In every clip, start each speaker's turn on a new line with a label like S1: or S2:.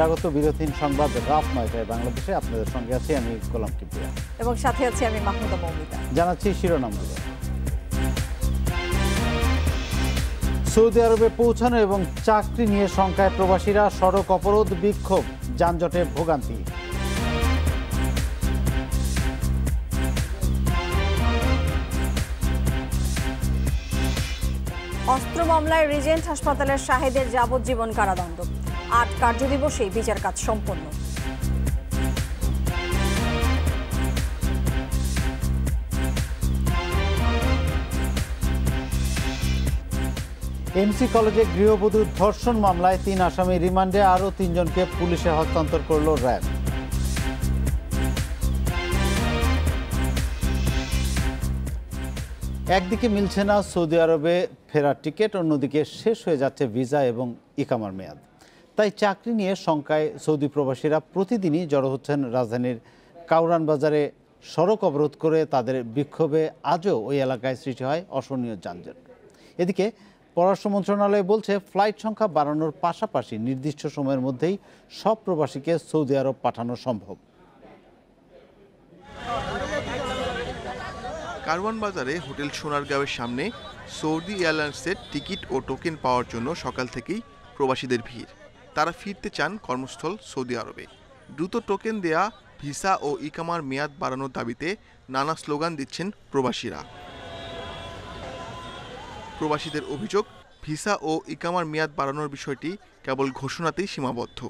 S1: স্বাগত বিরতিহীন সংবাদ রাত ৯টায় বাংলাদেশে। আপনাদের সঙ্গে আছি আমি গোলাম কিবরিয়া
S2: এবং সাথে আছি আমি মাহমুদা মৌমিতা।
S1: জানাচ্ছি শিরোনামগুলো। সৌদি আরবে পৌঁছানো এবং চাকরি নিয়ে শঙ্কায় প্রবাসীরা, সড়ক অবরোধ, বিক্ষোভ, যানজটে ভোগান্তি।
S2: অস্ত্র মামলায় রিজেন্ট হাসপাতালের শাহেদের যাবজ্জীবন কারাদণ্ড, ৮ কার্যদিবসেই বিচার কাজ সম্পন্ন।
S1: এমসি কলেজে গৃহবধূ ধর্ষণ মামলায় ৩ আসামি রিমান্ডে, আরও ৩ জনকে পুলিশে হস্তান্তর করল র্যাব। একদিকে মিলছে না সৌদি আরবে ফেরার টিকিট, অন্যদিকে শেষ হয়ে যাচ্ছে ভিসা এবং ইকামার মেয়াদ। তাই চাকরি নিয়ে শঙ্কায় সৌদি প্রবাসীরা প্রতিদিনই জড়ো হচ্ছেন রাজধানীর কাউরান বাজারে। সড়ক অবরোধ করে তাদের বিক্ষোভে আজও ওই এলাকায় সৃষ্টি হয় অসহনীয় যানজট। এদিকে পররাষ্ট্র মন্ত্রণালয় বলছে, ফ্লাইট সংখ্যা বাড়ানোর পাশাপাশি নির্দিষ্ট সময়ের মধ্যেই সব প্রবাসীকে সৌদি আরব পাঠানো সম্ভব।
S3: কারওয়ান বাজারে হোটেল সোনারগাঁওয়ের সামনে সৌদি এয়ারলাইন্সের টিকিট ও টোকেন পাওয়ার জন্য সকাল থেকেই প্রবাসীদের ভিড়। তারা ফিরতে চান কর্মস্থল সৌদি আরবে। দ্রুত টোকেন দেয়া, ভিসা ও ইকামার মেয়াদ বাড়ানোর দাবিতে নানা স্লোগান দিচ্ছেন প্রবাসীরা। প্রবাসীদের অভিযোগ, ভিসা ও ইকামার মেয়াদ বাড়ানোর বিষয়টি কেবল ঘোষণাতেই সীমাবদ্ধ,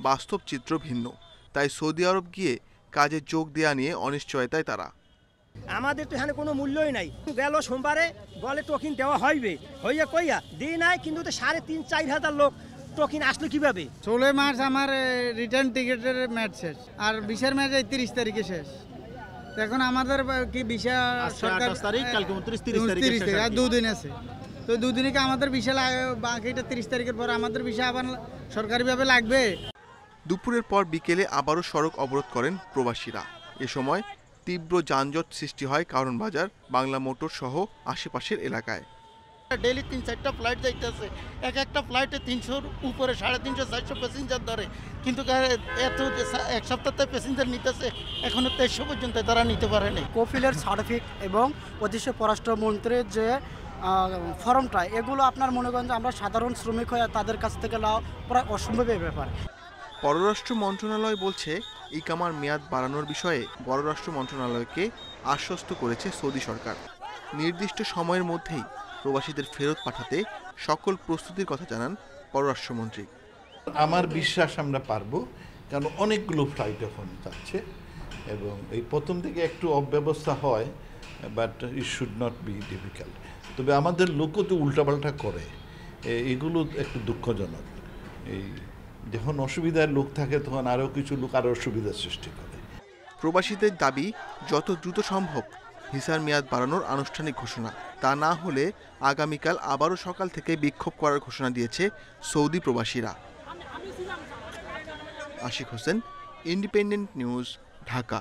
S3: বাস্তব চিত্র ভিন্ন। তাই সৌদি আরব গিয়ে কাজে যোগ দেয়া নিয়ে অনিশ্চয়তায় তারা।
S4: আমাদের তো এখানে কোনো মূল্যই নাই। গেল সোমবারে বলে টোকিন দেওয়া হইবে, হইয়া কইয়া দিই নাই, কিন্তু তো ৩,৫০০-৪ হাজার লোক টোকিন আসলো কিভাবে?
S5: ১৬ মার্চ আমার রিটার্ন টিকিটের ম্যাচ শেষ, আর ২০ ম্যাচ ৩০ তারিখে শেষ। এখন আমাদের কি ভিসা সরকার ৩০ তারিখ, আর ২ দিন আছে। তো ২ দিনে কি আমাদের ভিসা বাকিটা ৩০ তারিখের পর আমাদের ভিসা আবার সরকারিভাবে লাগবে?
S3: দুপুরের পর বিকেলে আবারও সড়ক অবরোধ করেন প্রবাসীরা। এ সময় তীব্র যানজট সৃষ্টি হয় কারওয়ান বাজার, বাংলা মোটর সহ আশেপাশের এলাকায়।
S6: ডেইলি ৩-৪টা ফ্লাইট যাইতেছে, এক একটা ফ্লাইটে ৩০০-র উপরে, ৩৫০-৪০০ প্যাসেঞ্জার ধরে, কিন্তু এত এক সপ্তাহে প্যাসেঞ্জার নিতেছে, এখনো ২৩০০ পর্যন্ত তারা নিতে পারেনি।
S7: কফিলের সার্টিফিকেট এবং অদৃশ্য পররাষ্ট্রমন্ত্রীর যে ফর্মটা, এগুলো আপনার মনে করেন যে আমরা সাধারণ শ্রমিক হয়ে তাদের কাছ থেকে নেওয়া প্রায় অসম্ভবের ব্যাপার।
S3: পররাষ্ট্র মন্ত্রণালয় বলছে, ইকামার মেয়াদ বাড়ানোর বিষয়ে পররাষ্ট্র মন্ত্রণালয়কে আশ্বস্ত করেছে সৌদি সরকার। নির্দিষ্ট সময়ের মধ্যেই প্রবাসীদের ফেরত পাঠাতে সকল প্রস্তুতির কথা জানান পররাষ্ট্রমন্ত্রী।
S8: আমার বিশ্বাস আমরা পারবো, কারণ অনেকগুলো ফ্লাইট এখন যাচ্ছে এবং এই প্রথম দিকে একটু অব্যবস্থা হয়, but it should not be difficult. তবে আমাদের লোকও তো উল্টাপাল্টা করে, এগুলো একটু দুঃখজনক। এই যখন অসুবিধার লোক থাকে তখন আরও কিছু লোক আরও অসুবিধার সৃষ্টি করে।
S3: প্রবাসীদের দাবি, যত দ্রুত সম্ভব ভিসার মেয়াদ বাড়ানোর আনুষ্ঠানিক ঘোষণা। তা না হলে আগামীকাল আবারও সকাল থেকে বিক্ষোভ করার ঘোষণা দিয়েছে সৌদি প্রবাসীরা। Ashik Hossain, Independent news, Dhaka.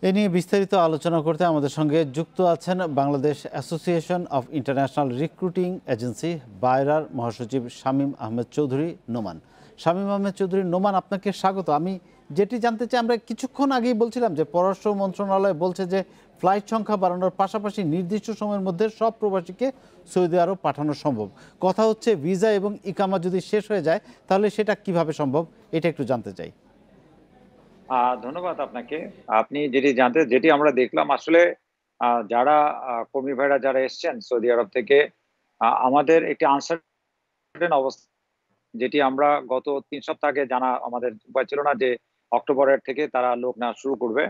S1: এ নিয়ে বিস্তারিত আলোচনা করতে আমাদের সঙ্গে যুক্ত আছেন Bangladesh Association of International Recruiting Agency বায়রার মহাসচিব শামীম আহমেদ চৌধুরী নোমান। শামীম আহমেদ চৌধুরী নোমান, আপনাকে স্বাগত। আমি যেটি জানতে চাই, আমরা কিছুক্ষণ আগেই বলছিলাম যে পররাষ্ট্র মন্ত্রণালয় বলছে যে ফ্লাইট সংখ্যা বাড়ানোর পাশাপাশি নির্দিষ্ট সময়ের মধ্যে সব প্রবাসীকে সৌদি আরব পাঠানো সম্ভব। কথা হচ্ছে ভিসা এবং ইকামা যদি শেষ হয়ে যায় তাহলে সেটা কিভাবে সম্ভব, এটা একটু জানতে চাই।
S9: ধন্যবাদ আপনাকে। আপনি যেটি আমরা দেখলাম, আসলে যারা কর্মী ভাইরা যারা এসছেন সৌদি আরব থেকে, আমাদের একটি আনসার্টেন অবস্থা, যেটি আমরা গত ৩ সপ্তাহ আগে জানা আমাদের উপায় ছিল না যে অক্টোবরের থেকে তারা লোক নেওয়া শুরু করবে।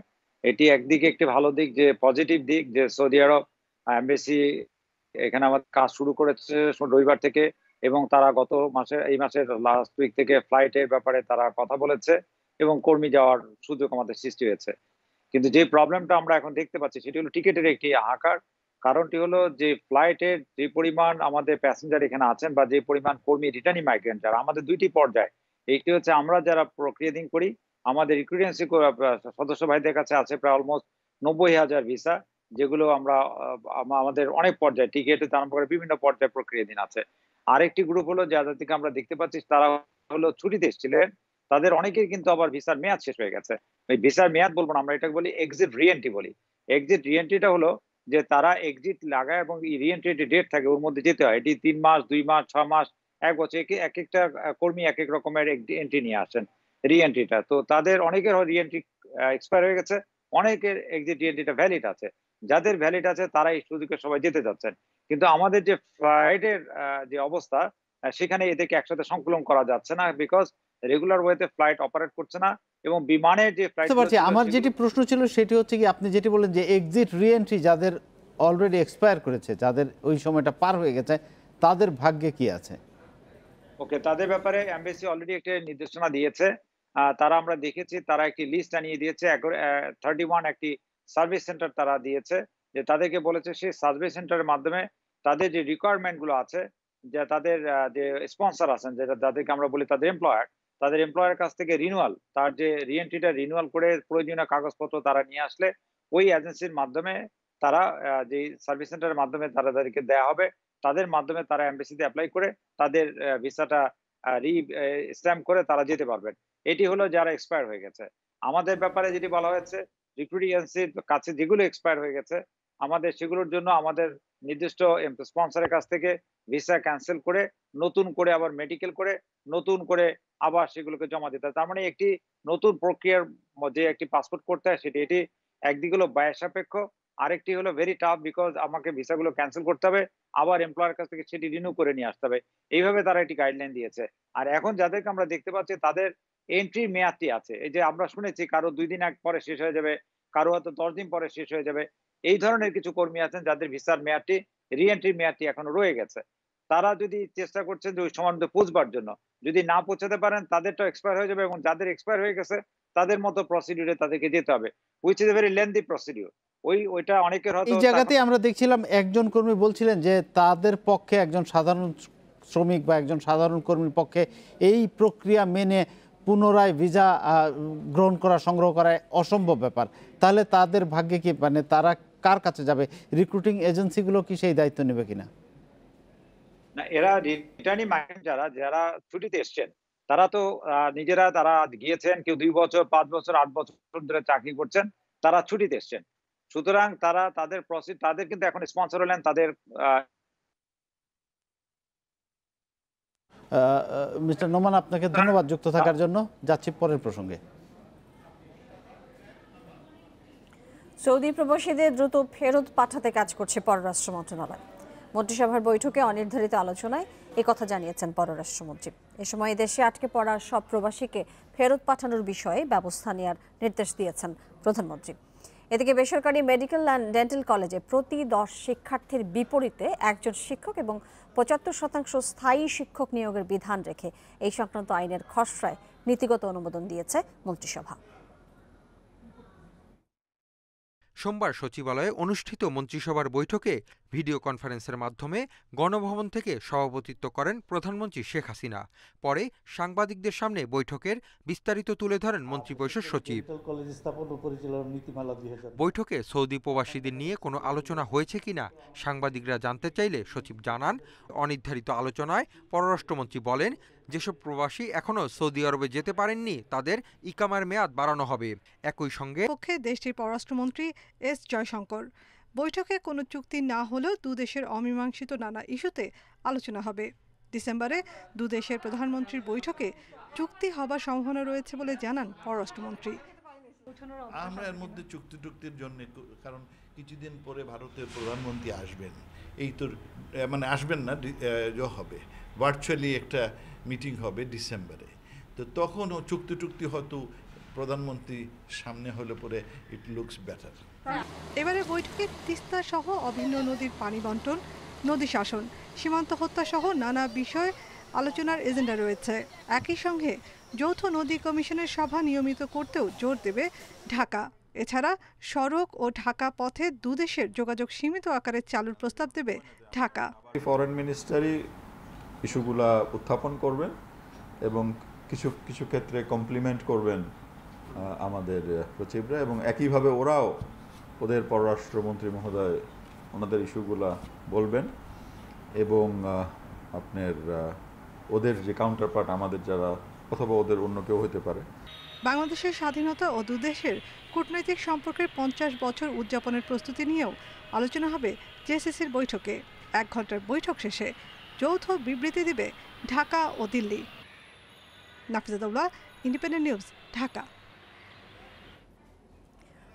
S9: এটি একদিকে একটি ভালো দিক, যে পজিটিভ দিক, যে সৌদি আরব এমবেসি এখানে আমাদের কাজ শুরু করেছে রবিবার থেকে, এবং তারা এই মাসের লাস্ট উইক থেকে ফ্লাইটের ব্যাপারে তারা কথা বলেছে এবং কর্মী যাওয়ার সুযোগ আমাদের সৃষ্টি হয়েছে। কিন্তু যে প্রবলেমটা আমরা এখন দেখতে পাচ্ছি সেটি হলো টিকিটের একটি হাহাকার। কারণটি হলো যে ফ্লাইটের যে পরিমাণ আমাদের প্যাসেঞ্জার এখানে আছেন, বা যে পরিমাণ কর্মী রিটার্নিং মাইগ্রেন্ট যারা, আমাদের 2টি পর্যায়। একটি হচ্ছে আমরা যারা প্রক্রিয়াধীন করি, আমাদের রিক্রুটেন্সি সদস্য ভাইদের কাছে আছে প্রায় অলমোস্ট ৯০,০০০ ভিসা, যেগুলো আমাদের অনেক পর্যায়ে টিকিটে আরম্ভ করে বিভিন্ন পর্যায়ে প্রক্রিয়াধীন আছে। আরেকটি গ্রুপ হলো যাদের থেকে আমরা দেখতে পাচ্ছি তারা হলো ছুটিতে এসেছিলেন তাদের অনেকেই কিন্তু আবার ভিসার মেয়াদ শেষ হয়ে গেছে। এই ভিসার মেয়াদ বলবো না, আমরা এটাকে বলি এক্সিট রিএন্ট্রি বলি। এক্সিট রিএন্ট্রিটা হলো যে তারা এক্সিট লাগায় এবং রিএন্ট্রি ডেট থাকে ওর মধ্যে যেতে হয়। এটি 3 মাস, 2 মাস, 6 মাস, 1 বছর, একটা কর্মী এক এক রকমের এন্ট্রি নিয়ে আসেন রিএন্ট্রিটা। তো তাদের অনেকের রিএন্ট্রি এক্সপায়ার হয়ে গেছে, অনেকের এক্সিট রিএন্ট্রিটা ভ্যালিড আছে। যাদের ভ্যালিড আছে তারা এই সুযোগে সবাই যেতে যাচ্ছেন। কিন্তু আমাদের যে ফ্লাইটের যে অবস্থা সেখানে এদেরকে একসাথে সংকলন করা যাচ্ছে না, বিকজ রেগুলার ওয়েতে ফ্লাইট অপারেট করছে না এবং বিমানের যে ফ্লাইট।
S1: আমার যেটি প্রশ্ন ছিল সেটি হচ্ছে কি, আপনি যেটি বলেন যে এক্সিট রিএন্ট্রি যাদের অলরেডি এক্সপায়ার করেছে, যাদের ওই সময়টা পার হয়ে গেছে, তাদের ভাগ্যে কি আছে?
S9: ওকে, তাদের ব্যাপারে এমবাসি অলরেডি একটা নির্দেশনা দিয়েছে। তারা আমরা দেখেছি তারা একটি লিস্ট আনিয়ে দিয়েছে। 31 একটি সার্ভিস সেন্টার তারা দিয়েছে, যে তাদেরকে বলেছে সেই সার্ভিস সেন্টারের মাধ্যমে তাদের যে রিকোয়ারমেন্ট গুলো আছে, যে তাদের যে স্পন্সর আছেন, যেটা যাদেরকে আমরা বলি তাদের এমপ্লয়ার কাছ থেকে রিনিউয়াল, তার যে রিএন্ট্রিটা রিনিউয়াল করে প্রয়োজনীয় কাগজপত্র তারা নিয়ে আসলে ওই এজেন্সির মাধ্যমে তারা যে সার্ভিস সেন্টারের মাধ্যমে তাদেরকে দেয়া হবে, তাদের মাধ্যমে তারা এমবাসিতে অ্যাপ্লাই করে তাদের ভিসাটা স্ট্যাম্প করে তারা যেতে পারবেন। এটি হলো যারা এক্সপায়ার হয়ে গেছে। আমাদের ব্যাপারে যেটি বলা হয়েছে, রিক্রুটিং এজেন্সির কাছে যেগুলো এক্সপায়ার হয়ে গেছে আমাদের সেগুলোর জন্য আমাদের নির্দিষ্ট স্পন্সরের কাছ থেকে ভিসা ক্যান্সেল করে নতুন করে আবার মেডিকেল করে নতুন করে আবার সেগুলোকে জমা দিতে হয়। তার মানে একটি নতুন প্রক্রিয়ার যে একটি পাসপোর্ট করতে হয় সেটি, এটি একদিকে হলো ব্যয় সাপেক্ষ, আরেকটি হলো ভেরি টাফ, বিকজ আমাকে ভিসাগুলো ক্যান্সেল করতে হবে, আবার এমপ্লয়ার কাছ থেকে সেটি রিনিউ করে নিয়ে আসতে হবে। এইভাবে তারা একটি গাইডলাইন দিয়েছে। আর এখন যাদেরকে আমরা দেখতে পাচ্ছি তাদের এন্ট্রি মেয়াদটি আছে, এই যে আমরা শুনেছি কারো 2 দিন পরে শেষ হয়ে যাবে, কারো হয়তো 10 দিন পরে শেষ হয়ে যাবে। এই ধরনের কিছু কর্মী আছেন যাদের ভিসার মেয়াদটি, রিএন্ট্রি মেয়াদটি এখনো রয়ে গেছে। তারা যদি চেষ্টা করছেন যে ওই সময় মধ্যে পৌঁছবার জন্য, যদি না পৌঁছাতে পারেন তাদেরটা এক্সপায়ার হয়ে যাবে, এবং যাদের এক্সপায়ার হয়ে গেছে তাদের মতো প্রসিডিউরে তাদেরকে যেতে হবে, which is a very lengthy procedure. ওইটা অনেকের হয়তো
S1: এই জায়গাতে আমরা দেখছিলাম একজন কর্মী বলছিলেন যে তাদের পক্ষে, একজন সাধারণ শ্রমিক বা একজন সাধারণ কর্মীর পক্ষে এই প্রক্রিয়া মেনে পুনরায় ভিসা গ্রহণ করা, সংগ্রহ করা অসম্ভব ব্যাপার। তাহলে তাদের ভাগ্যে কি, মানে তারা কার কাছে যাবে? রিক্রুটিং এজেন্সিগুলো কি সেই দায়িত্ব নেবে কিনা?
S9: না, এরা রিটার্নিং মাইগ্রেন্ট যারা ছুটিতে এসছেন তারা তো নিজেরা তারা গিয়েছেন, কেউ 2 বছর, 5 বছর, 8 বছর ধরে চাকরি করছেন, তারা ছুটিতে এসছেন। সুতরাং তারা তাদের কিন্তু এখন স্পন্সর হলেন তাদের।
S1: মিস্টার নোমান, আপনাকে ধন্যবাদ যুক্ত থাকার জন্য। যাচ্ছি পরের প্রসঙ্গে।
S2: সৌদি প্রবাসীদের দ্রুত ফেরত পাঠাতে কাজ করছে পররাষ্ট্র মন্ত্রণালয়। মন্ত্রিসভার বৈঠকে অনির্ধারিত আলোচনায় একথা জানিয়েছেন পররাষ্ট্রমন্ত্রী। এ সময় দেশে আটকে পড়া সব প্রবাসীকে ফেরত পাঠানোর বিষয়ে ব্যবস্থা নেওয়ার নির্দেশ দিয়েছেন প্রধানমন্ত্রী। এদিকে বেসরকারি মেডিকেল অ্যান্ড ডেন্টাল কলেজে প্রতি 10 শিক্ষার্থীর বিপরীতে একজন শিক্ষক এবং 75% স্থায়ী শিক্ষক নিয়োগের বিধান রেখে এই সংক্রান্ত আইনের খসড়ায় নীতিগত অনুমোদন দিয়েছে মন্ত্রিসভা।
S10: সোমবার সচিবালয়ে অনুষ্ঠিত মন্ত্রিসভার বৈঠকে ভিডিও কনফারেন্সের মাধ্যমে গণভবন থেকে সভাপতিত্ব করেন প্রধানমন্ত্রী শেখ হাসিনা। পরে সাংবাদিকদের সামনে বৈঠকের বিস্তারিত তুলে ধরেন মন্ত্রিপরিষদ সচিব। বৈঠকে সৌদি প্রবাসীদের নিয়ে কোনো আলোচনা হয়েছে কিনা সাংবাদিকরা জানতে চাইলে সচিব জানান, অনির্ধারিত আলোচনায় পররাষ্ট্রমন্ত্রী বলেন, যেসব প্রবাসী এখনো সৌদি আরবে যেতে পারেননি তাদের ইকামার মেয়াদ বাড়ানো হবে। একই সঙ্গে
S11: পক্ষে দেশটির পররাষ্ট্রমন্ত্রী এস জয়শঙ্কর। বৈঠকে কোনো চুক্তি না হলেও দুদেশের অমীমাংসিত নানা ইস্যুতে আলোচনা হবে। ডিসেম্বরে দুদেশের প্রধানমন্ত্রীর বৈঠকে চুক্তি হবার সম্ভাবনা রয়েছে বলে জানান পররাষ্ট্রমন্ত্রী।
S8: আমরা এর মধ্যে চুক্তির জন্য, কারণ কিছুদিন পরে ভারতের প্রধানমন্ত্রী আসবেন, এই তো মানে আসবেন না, হবে ভার্চুয়ালি একটা মিটিং হবে ডিসেম্বরে। তো তখনও চুক্তি হয়তো প্রধানমন্ত্রী সামনে হলে পরে ইট লুকস বেটার।
S11: এবারে বৈঠকে তিস্তা সহ অভিন্ন নদীর পানি বন্টন, নদী শাসন, সীমান্ত হত্যা সহ নানা বিষয় আলোচনার এজেন্ডা রয়েছে। একই সঙ্গে যৌথ নদী কমিশনের সভা নিয়মিত করতেও জোর দেবে ঢাকা। এছাড়া সড়ক ও ঢাকা পথে দুদেশের যোগাযোগ সীমিত আকারে চালুর প্রস্তাব দেবে ঢাকা।
S12: ফরেন মিনিস্টারই ইস্যুগুলা উত্থাপন করবেন এবং কিছু ক্ষেত্রে কমপ্লিমেন্ট করবেন আমাদের সচিবরা, এবং একইভাবে ওরাও ওদের পররাষ্ট্রমন্ত্রী মহোদয় ওনাদের ইস্যুগুলা বলবেন। এবং আপনার ওদের যে কাউন্টার পার্ট আমাদের যারা অথবা ওদের অন্য কেউ হতে পারে।
S11: বাংলাদেশের স্বাধীনতা ও দুদেশের কূটনৈতিক সম্পর্কের 50 বছর উদযাপনের প্রস্তুতি নিয়েও আলোচনা হবে জেসিসির বৈঠকে। 1 ঘন্টার বৈঠক শেষে যৌথ বিবৃতি দিবে ঢাকা ও দিল্লি। Nafiza Doula, Independent news, Dhaka.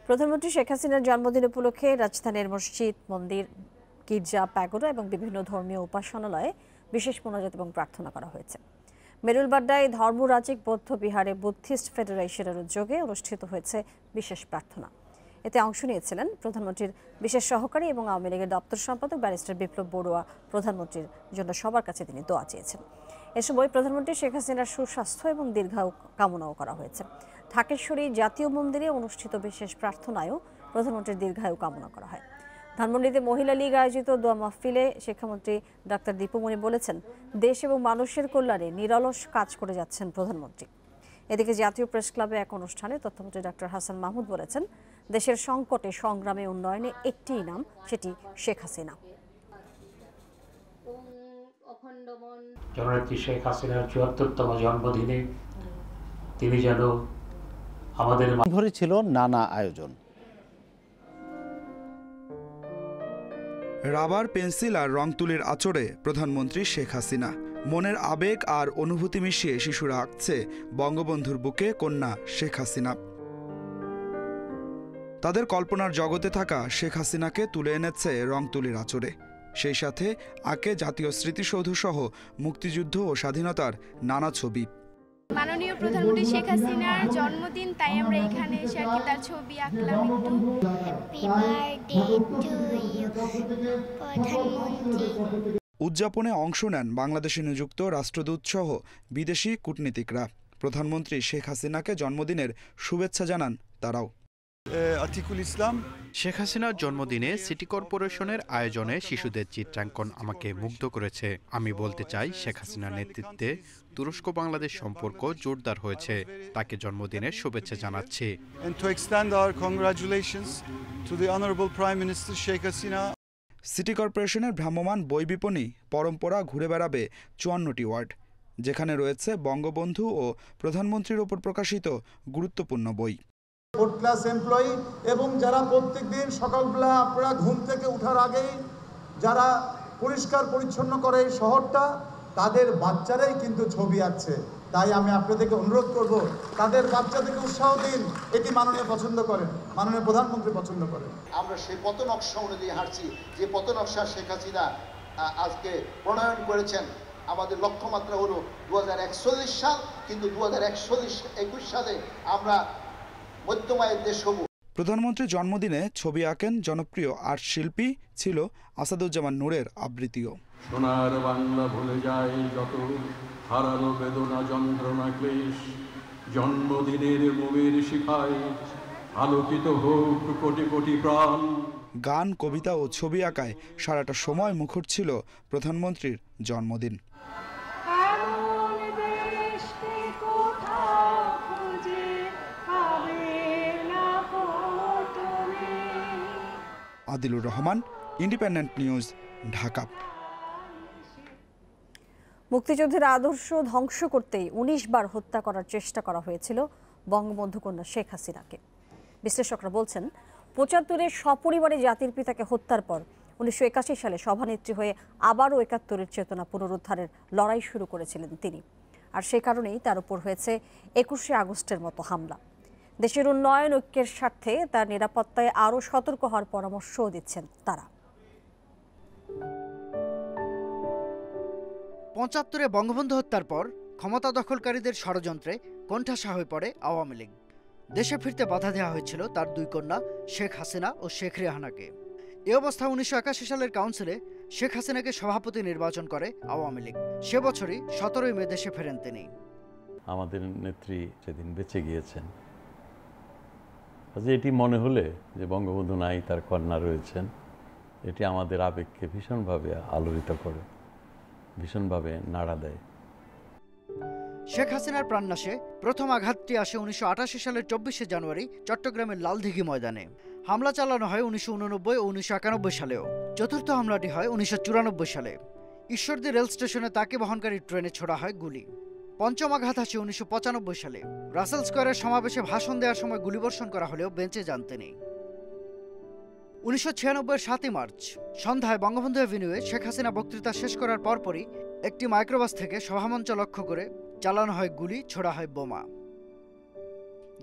S2: প্রধানমন্ত্রী শেখ হাসিনার জন্মদিন উপলক্ষে রাজধানীর মসজিদ, মন্দির, গির্জা, প্যাগোডা এবং বিভিন্ন ধর্মীয় উপাসনালয়ে বিশেষ মোনাজাত এবং প্রার্থনা করা হয়েছে। মেরুলবাড্ডায় ধর্মরাজিক বৌদ্ধ বিহারে বুদ্ধিস্ট ফেডারেশনের উদ্যোগে অনুষ্ঠিত হয়েছে বিশেষ প্রার্থনা। এতে অংশ নিয়েছিলেন প্রধানমন্ত্রীর বিশেষ সহকারী এবং আওয়ামী লীগের দপ্তর সম্পাদক ব্যারিস্টার বিপ্লব বড়ুয়া। প্রধানমন্ত্রীর জন্য সবার কাছে তিনি দোয়া চেয়েছেন। এ সময় প্রধানমন্ত্রী শেখ হাসিনার সুস্বাস্থ্য এবং দীর্ঘায়ু কামনাও করা হয়েছে। ঢাকেশ্বরী জাতীয় মন্দিরে অনুষ্ঠিত বিশেষ প্রার্থনায়ও প্রধানমন্ত্রীর দীর্ঘায়ু কামনা করা হয়। ধানমন্ডিতে মহিলা লীগ আয়োজিত দোয়া মাহফিলে শিক্ষামন্ত্রী ডাক্তার দীপুমণি বলেছেন, দেশ এবং মানুষের কল্যাণে নিরলস কাজ করে যাচ্ছেন প্রধানমন্ত্রী। এদিকে জাতীয় প্রেস ক্লাবে এক অনুষ্ঠানে তথ্যমন্ত্রী ডাক্তার হাসান মাহমুদ বলেছেন, দেশের সংকটে সংগ্রামে উন্নয়নে একটিই নাম, সেটি শেখ হাসিনা।
S13: জননেত্রী শেখ হাসিনার ৭৪তম জন্মদিনে তিনি যেন আমাদের
S1: ভরে ছিল নানা আয়োজন।
S14: রাবার, পেন্সিল আর রং তুলির আঁচড়ে প্রধানমন্ত্রী শেখ হাসিনা। মনের আবেগ আর অনুভূতি মিশিয়ে শিশুরা আঁকছে বঙ্গবন্ধুর বুকে কন্যা শেখ হাসিনা। তাদের কল্পনার জগতে থাকা শেখ হাসিনাকে তুলে এনেছে রং তুলির আঁচড়ে। সেই সাথে আঁকে জাতীয় স্মৃতিসৌধসহ মুক্তিযুদ্ধ ও স্বাধীনতার নানা ছবি।
S15: মাননীয় প্রধানমন্ত্রী শেখ হাসিনার জন্মদিন, তাই আমরা এখানে এসে আর কি তার ছবি আঁকলাম একটু। হ্যাপি বার্থডে টু ইউ প্রধানমন্ত্রী।
S14: উদযাপনে অংশ নেন বাংলাদেশে নিযুক্ত রাষ্ট্রদূতসহ বিদেশি কূটনীতিকরা। প্রধানমন্ত্রী শেখ হাসিনাকে জন্মদিনের শুভেচ্ছা জানান তারাও।
S16: আতিকুল ইসলাম। শেখ হাসিনার জন্মদিনে সিটি কর্পোরেশনের আয়োজনে শিশুদের চিত্রাঙ্কন আমাকে মুগ্ধ করেছে। আমি বলতে চাই, শেখ হাসিনার নেতৃত্বে তুরস্ক বাংলাদেশ সম্পর্ক জোরদার হয়েছে। তাকে জন্মদিনের শুভেচ্ছা জানাচ্ছি।
S14: সিটি কর্পোরেশনের ভ্রাম্যমাণ বই বিপণী পরম্পরা ঘুরে বেড়াবে 54টি ওয়ার্ড, যেখানে রয়েছে বঙ্গবন্ধু ও প্রধানমন্ত্রীর ওপর প্রকাশিত গুরুত্বপূর্ণ বই।
S17: ফোর্থ ক্লাস এমপ্লয়ি এবং যারা প্রত্যেকদিন সকালবেলা আপনারা ঘুম থেকে ওঠার আগেই যারা পরিষ্কার পরিচ্ছন্ন করে এই শহরটা, তাদের বাচ্চারাই কিন্তু ছবি আঁকছে। তাই আমি আপনাদেরকে অনুরোধ করব, তাদের বাচ্চাদেরকে উৎসাহ দিন। এটি মাননীয় পছন্দ করেন, মাননীয় প্রধানমন্ত্রী পছন্দ করেন।
S18: আমরা সেই পথ নকশা অনুযায়ী হাঁটছি, যে পথ নকশা শেখ হাসিনা আজকে প্রণয়ন করেছেন। আমাদের লক্ষ্যমাত্রা হলো 2041 সাল, কিন্তু 2021 সালে আমরা মধ্যমায়ের দেশ হব।
S14: প্রধানমন্ত্রীর জন্মদিনে ছবি আঁকেন জনপ্রিয় আর্ট শিল্পী ছিল আসাদুজ্জামান নূরের আবৃত্তিও।
S19: সোনার বাংলা ভুলে যায় যত, হারালো বেদনা যন্ত্রণা ক্লেশ, জন্মদিনের মোমের শিখায় আলোকিত হোক কোটি কোটি প্রাণ।
S14: গান, কবিতা ও ছবি আঁকায় সারাটা সময় মুখর ছিল প্রধানমন্ত্রীর জন্মদিন। Adilur Rahman, independent news, Dhaka.
S2: মুক্তিযুদ্ধের আদর্শ ধ্বংস করতেই 19 বার হত্যা করার চেষ্টা করা হয়েছিল বঙ্গবন্ধু কন্যা শেখ হাসিনাকে। বিশ্লেষকরা বলছেন, 75-এ সপরিবারে জাতির পিতাকে হত্যার পর 1981 সালে সভানেত্রী হয়ে আবারও 71-এর চেতনা পুনরুদ্ধারের লড়াই শুরু করেছিলেন তিনি। আর সে কারণেই তার উপর হয়েছে 21শে আগস্টের মতো হামলা। দেশের উন্নয়ন, ঐক্যের স্বার্থে তার নিরাপত্তায় আরও সতর্ক হওয়ার পরামর্শও দিচ্ছেন তারা।
S20: 75-এ বঙ্গবন্ধু হত্যার পর ক্ষমতা দখলকারীদের ষড়যন্ত্রে কোণঠাসা হয়ে পড়ে আওয়ামী লীগ। দেশে ফিরতে বাধা দেওয়া হয়েছিল তার দুই কন্যা শেখ হাসিনা ও শেখ রেহানাকে। এ অবস্থায় 1981 সালের কাউন্সিলে শেখ হাসিনাকে সভাপতি নির্বাচন করে আওয়ামী লীগ। সে বছরই 17ই মে দেশে ফেরেন তিনি।
S21: আমাদের নেত্রী সেদিন বেঁচে গিয়েছেন, এটি মনে হলে যে বঙ্গবন্ধু নাই, তার কন্যা রয়েছেন, এটি আমাদের আবেগকে ভীষণভাবে আলোড়িত করে, ভীষণভাবে নাড়া দেয়।
S20: শেখ হাসিনার প্রাণনাশে প্রথম আঘাতটি আসে 1988 সালের 24শে জানুয়ারি চট্টগ্রামের লালদিঘি ময়দানে। হামলা চালানো হয় 1989 ও 1991 সালেও। চতুর্থ হামলাটি হয় 1994 সালে। ঈশ্বরদী রেল স্টেশনে তাকে বহনকারী ট্রেনে ছোড়া হয় গুলি। পঞ্চম আঘাত আসে 1995 সালে। রাসেল স্কয়ারের সমাবেশে ভাষণ দেওয়ার সময় গুলিবর্ষণ করা হলেও বেঁচে যান তিনি। 1996 7 মার্চ সন্ধ্যায় বঙ্গবন্ধু অ্যাভিনিউয়ে শেখ হাসিনা বক্তৃতা শেষ করার পরপরই একটি মাইক্রোবাস থেকে সভামঞ্চ লক্ষ্য করে চালানো হয় গুলি, ছোড়া হয় বোমা।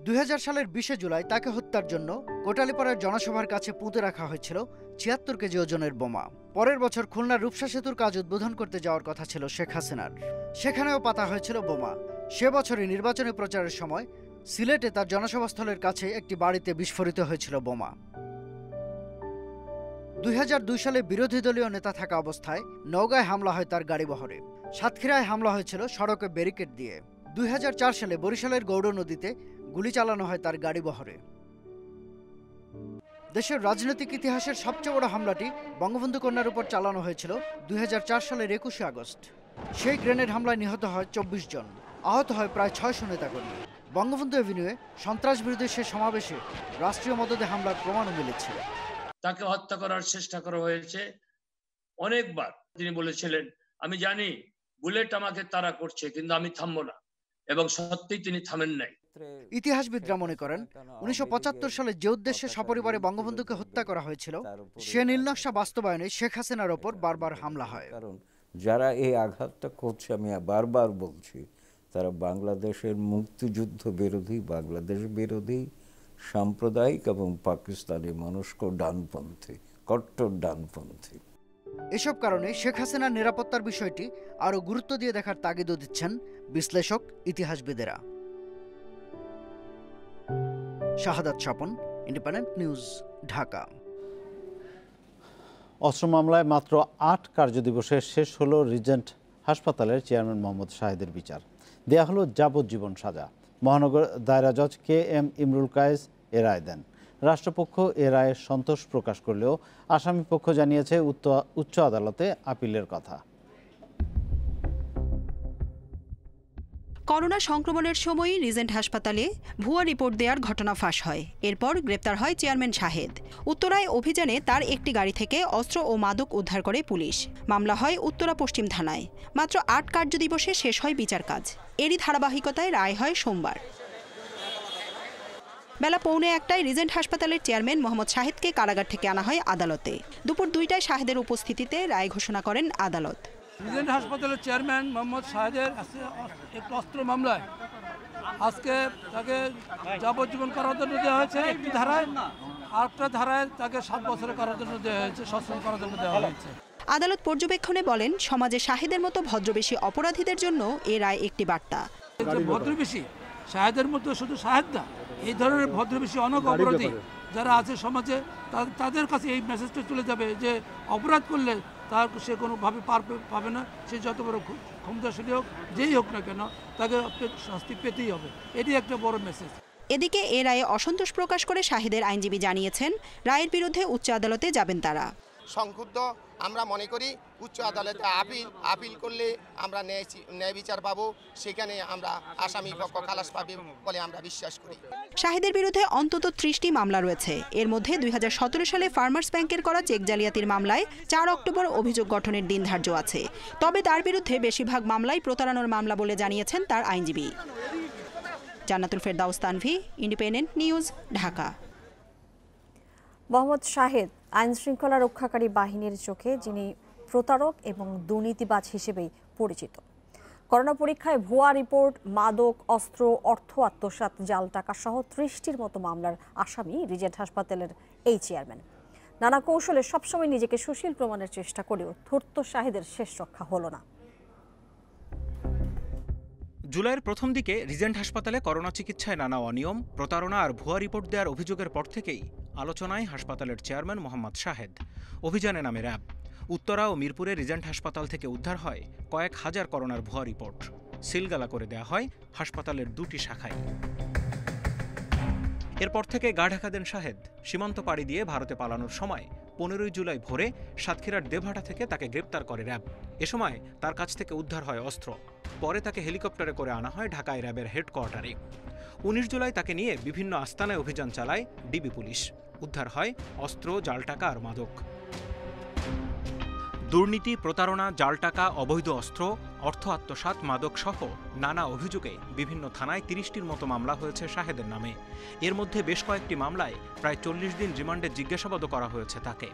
S20: 2000 সালের 20 জুলাই তাকে হত্যার জন্য কোটালীপাড়ার জনসভার কাছে পুঁতে রাখা হয়েছিল 76 কেজি ওজনের বোমা। পরের বছর খুলনার রূপসা সেতুর কাজ উদ্বোধন করতে যাওয়ার কথা ছিল শেখ হাসিনার, সেখানেও পাতা হয়েছিল বোমা। সে বছরই নির্বাচনী প্রচারের সময় সিলেটে তার জনসভাস্থলের কাছে একটি বাড়িতে বিস্ফোরিত হয়েছিল বোমা। 2002 সালে বিরোধী দলীয় নেতা থাকা অবস্থায় নওগাঁয় হামলা হয় তার গাড়িবহরে। সাতক্ষীরায় হামলা হয়েছিল সড়কে ব্যারিকেড দিয়ে। 2004 সালে বরিশালের গৌড় নদীতে গুলি চালানো হয় তার গাড়িবহরে। দেশের রাজনৈতিক ইতিহাসের সবচেয়ে বড় হামলাটি বঙ্গবন্ধু কন্যার উপর চালানো হয়েছিল 2004 সালের 21 আগস্ট। সেই গ্রেনেড হামলায় নিহত হয় 24 জন, আহত হয় প্রায় 600 নেতাকর্মী। বঙ্গবন্ধু অ্যাভিনিউয়ে সন্ত্রাস বিরোধী সে সমাবেশে রাষ্ট্রীয় মদদে হামলার প্রমাণও মিলেছিল।
S4: তাকে হত্যা করার চেষ্টা করা হয়েছে অনেকবার। তিনি বলেছিলেন, আমি জানি বুলেট আমাকে তাড়া করছে, কিন্তু আমি থামবো না, এবং সত্যিই তিনি থামেন নাই।
S20: ইতিহাসবিদরা মনে করেন 1975 সালে যে উদ্দেশ্যে সপরিবারে বঙ্গবন্ধুকে হত্যা করা হয়েছিল সে নীলনকশা বাস্তবায়নে শেখ হাসিনার ওপর বারবার হামলা হয়।
S22: কারণ যারা এই আঘাতটা করছে, আমি বারবার বলছি, তারা বাংলাদেশের মুক্তিযুদ্ধ বিরোধী, বাংলাদেশ বিরোধী, সাম্প্রদায়িক এবং পাকিস্তানি মনস্ক ডানপন্থী, কট্টর ডানপন্থী।
S20: এসব কারণে শেখ হাসিনার নিরাপত্তার বিষয়টি আরও গুরুত্ব দিয়ে দেখার তাগিদও দিচ্ছেন বিশ্লেষক, ইতিহাসবিদেরা। শাহাদাত স্বপন, ইন্ডিপেন্ডেন্ট নিউজ, ঢাকা।
S1: অস্ত্র মামলায় মাত্র 8 কার্যদিবসে শেষ হলো রিজেন্ট হাসপাতালের চেয়ারম্যান মোহাম্মদ শাহেদের বিচার। দেয়া হলো যাবজ্জীবন সাজা। মহানগর দায়রা জজ KM ইমরুল কায়েস এ রায় দেন। রাষ্ট্রপক্ষ এ রায়ে সন্তোষ প্রকাশ করলেও আসামি পক্ষ জানিয়েছে উচ্চ আদালতে আপিলের কথা।
S23: করোনা সংক্রমণের সময় রিজেন্ট হাসপাতালে ভুয়া রিপোর্ট দেওয়ার ঘটনা ফাঁস হয়। এরপর গ্রেপ্তার হয় চেয়ারম্যান শাহেদ। উত্তরায় অভিযানে তার একটি গাড়ি থেকে অস্ত্র ও মাদক উদ্ধার করে পুলিশ। মামলা হয় উত্তরা পশ্চিম থানায়। মাত্র 8 কার্যদিবসে শেষ হয় বিচার কাজ। এরই ধারাবাহিকতায় রায় হয় সোমবার। বেলা 1:45টায় রিজেন্ট হাসপাতালের চেয়ারম্যান মোহাম্মদ শাহেদকে কারাগার থেকে আনা হয় আদালতে। দুপুর 2টায় শাহেদের উপস্থিতিতে রায় ঘোষণা করেন আদালত।
S24: রিজেন্ট হাসপাতালের চেয়ারম্যান মোহাম্মদ শাহেদের একটি অস্ত্র মামলায় আজকে তাকে যাবজ্জীবন কারাদণ্ড দেওয়া হয়েছে একটি ধারায়, আরেকটা ধারায় তাকে 7 বছরের কারাদণ্ড দেওয়া হয়েছে, সশ্রম কারাদণ্ড দেওয়া হয়েছে।
S23: আদালত পর্যবেক্ষণে বলেন, সমাজে শাহেদের মতো ভদ্রবেশী অপরাধীদের জন্য এ রায় একটি বার্তা।
S24: ভদ্রবেশী শাহেদের মতো শুধু শাহেদ না, এই ধরনের ভদ্রবেশী অনেক অপরাধী যারা আছে সমাজে, তাদের কাছে এই মেসেজটা চলে যাবে যে অপরাধ করলে তার সে কোনোভাবে পার পাবে না। সে যত বড় ক্ষমতাশালী হোক, যেই হোক না কেন, তাকে শাস্তি পেতেই হবে। এটি একটা বড় মেসেজ।
S23: এদিকে এ রায়ে অসন্তোষ প্রকাশ করে শাহেদের আইনজীবী জানিয়েছেন, রায়ের বিরুদ্ধে উচ্চ আদালতে যাবেন তারা।
S25: সংক্ষুব্ধ আমরা মনে করি উচ্চ আদালতে আপিল করলে আমরা ন্যায় বিচার পাবো, সেখানে আমরা আসামি পক্ষ খালাস পাবে বলে আমরা বিশ্বাস করি।
S23: শাহেদের বিরুদ্ধে অন্তত 30টি মামলা রয়েছে। এর মধ্যে 2017 সালে ফার্মার্স ব্যাংকের করা চেক জালিয়াতির মামলায় 4 অক্টোবর অভিযোগ গঠনের দিন ধার্য আছে। তবে তার বিরুদ্ধে বেশিরভাগ মামলাই প্রতারণার মামলা বলে জানিয়েছেন তার আইনজীবী। জান্নাতুল ফেরদাউস তানভি, ইন্ডিপেন্ডেন্ট নিউজ, ঢাকা।
S2: মোহাম্মদ শাহেদ আইনশৃঙ্খলা রক্ষাকারী বাহিনীর চোখে যিনি প্রতারক এবং দুর্নীতিবাজ হিসেবেই পরিচিত। করোনা পরীক্ষায় ভুয়া রিপোর্ট, মাদক, অস্ত্র, অর্থ আত্মসাৎ, জাল টাকা সহ 30টির মতো মামলার আসামি রিজেন্ট হাসপাতালের এই চেয়ারম্যান। নানা কৌশলে সবসময় নিজেকে সুশীল প্রমাণের চেষ্টা করেও ধূর্ত শাহেদের শেষ রক্ষা হলো না।
S26: জুলাইয়ের প্রথম দিকে রিজেন্ট হাসপাতালে করোনা চিকিৎসায় নানা অনিয়ম, প্রতারণা আর ভুয়া রিপোর্ট দেওয়ার অভিযোগের পর থেকেই আলোচনায় হাসপাতালের চেয়ারম্যান মোহাম্মদ শাহেদ। অভিযানে নামে র্যাব। উত্তরা ও মিরপুরে রিজেন্ট হাসপাতাল থেকে উদ্ধার হয় কয়েক হাজার করোনার ভুয়া রিপোর্ট। সিলগালা করে দেয়া হয় হাসপাতালের 2টি শাখায়। এরপর থেকে গা ঢাকা দেন শাহেদ। সীমান্ত পাড়ি দিয়ে ভারতে পালানোর সময় 15 জুলাই ভোরে সাতক্ষীরার দেবহাটা থেকে তাকে গ্রেপ্তার করে র্যাব। এ সময় তার কাছ থেকে উদ্ধার হয় অস্ত্র। পরে তাকে হেলিকপ্টারে করে আনা হয় ঢাকায় র্যাবের হেডকোয়ার্টারে। 19 জুলাই তাকে নিয়ে বিভিন্ন আস্তানায় অভিযান চালায় ডিবি পুলিশ। উদ্ধার হয় অস্ত্র, জাল টাকা আর মাদক। দুর্নীতি, প্রতারণা, জাল টাকা, অবৈধ অস্ত্র, অর্থ আত্মসাৎ, মাদক সহ নানা অভিযোগে বিভিন্ন থানায় ৩০টির মতো মামলা হয়েছে শাহেদের নামে। এর মধ্যে বেশ কয়েকটি মামলায় প্রায় ৪০ দিন রিমান্ডে জিজ্ঞাসাবাদও করা হয়েছে তাকে।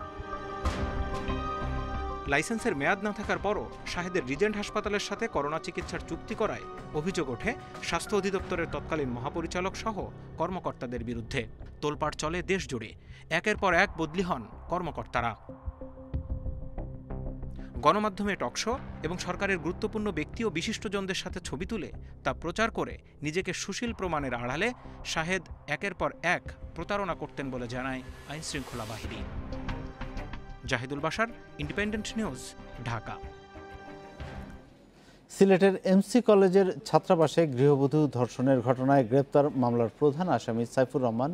S26: লাইসেন্সের মেয়াদ না থাকার পরও শাহেদের রিজেন্ট হাসপাতালের সাথে করোনা চিকিৎসার চুক্তি করায় অভিযোগ ওঠে স্বাস্থ্য অধিদপ্তরের তৎকালীন মহাপরিচালক সহ কর্মকর্তাদের বিরুদ্ধে। তোলপাড় চলে দেশ জুড়ে, একের পর এক বদলি হন কর্মকর্তারা। গণমাধ্যমে টকশো এবং সরকারের গুরুত্বপূর্ণ ব্যক্তি ও বিশিষ্টজনদের সাথে ছবি তুলে তা প্রচার করে নিজেকে সুশীল প্রমাণের আড়ালে শাহেদ একের পর এক প্রতারণা করতেন বলে জানায় আইনশৃঙ্খলা বাহিনী। Jahidul Bashar, independent news, Dhaka.
S1: সিলেটের এমসি কলেজের ছাত্রাবাসে গৃহবধূ ধর্ষণের ঘটনায় গ্রেপ্তার মামলার প্রধান আসামি সাইফুর রহমান,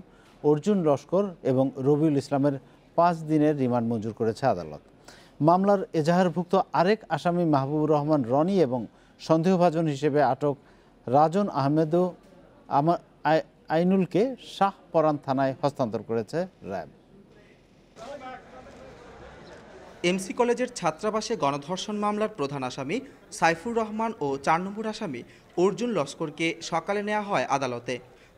S1: অর্জুন লস্কর এবং রবিউল ইসলামের ৫ দিনের রিমান্ড মঞ্জুর করেছে আদালত। মামলার এজাহারভুক্ত আরেক আসামি মাহবুবুর রহমান রনি এবং সন্দেহভাজন হিসেবে আটক রাজন আহমেদ ও আইনুলকে শাহপরান থানায় হস্তান্তর করেছে র্যাব।
S3: এমসি কলেজের ছাত্রাবাসে গণধর্ষণ মামলার প্রধান আসামি সাইফুর রহমান ও ৪ নম্বর আসামি অর্জুন লস্করকে সকালে নেওয়া হয় আদালতে।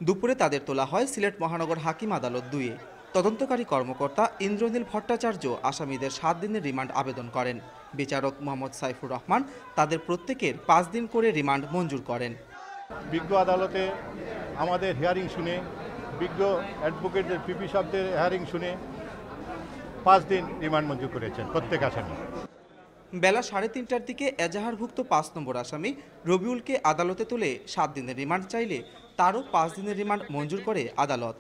S3: দুপুরে তাদের তোলা হয় সিলেট মহানগর হাকিম আদালত ২-এ। তদন্তকারী কর্মকর্তা ইন্দ্রনীল ভট্টাচার্য আসামিদের ৭ দিনের রিমান্ড আবেদন করেন। বিচারক মোহাম্মদ সাইফুর রহমান তাদের প্রত্যেকের ৫ দিন করে রিমান্ড মঞ্জুর করেন।
S5: বিজ্ঞ আদালতে আমাদের হিয়ারিং শুনে, বিজ্ঞ অ্যাডভোকেটদের পিপি সাহেবদের হিয়ারিং শুনে ৫ দিন রিমান্ড মঞ্জুর করেছেন প্রত্যেক আসামি।
S3: বেলা ৩:৩০টার দিকে এজাহারভুক্ত ৫ নম্বর আসামি রবিউলকে আদালতে তুলে ৭ দিনের রিমান্ড চাইলে তারও ৫ দিনের রিমান্ড মঞ্জুর করে আদালত।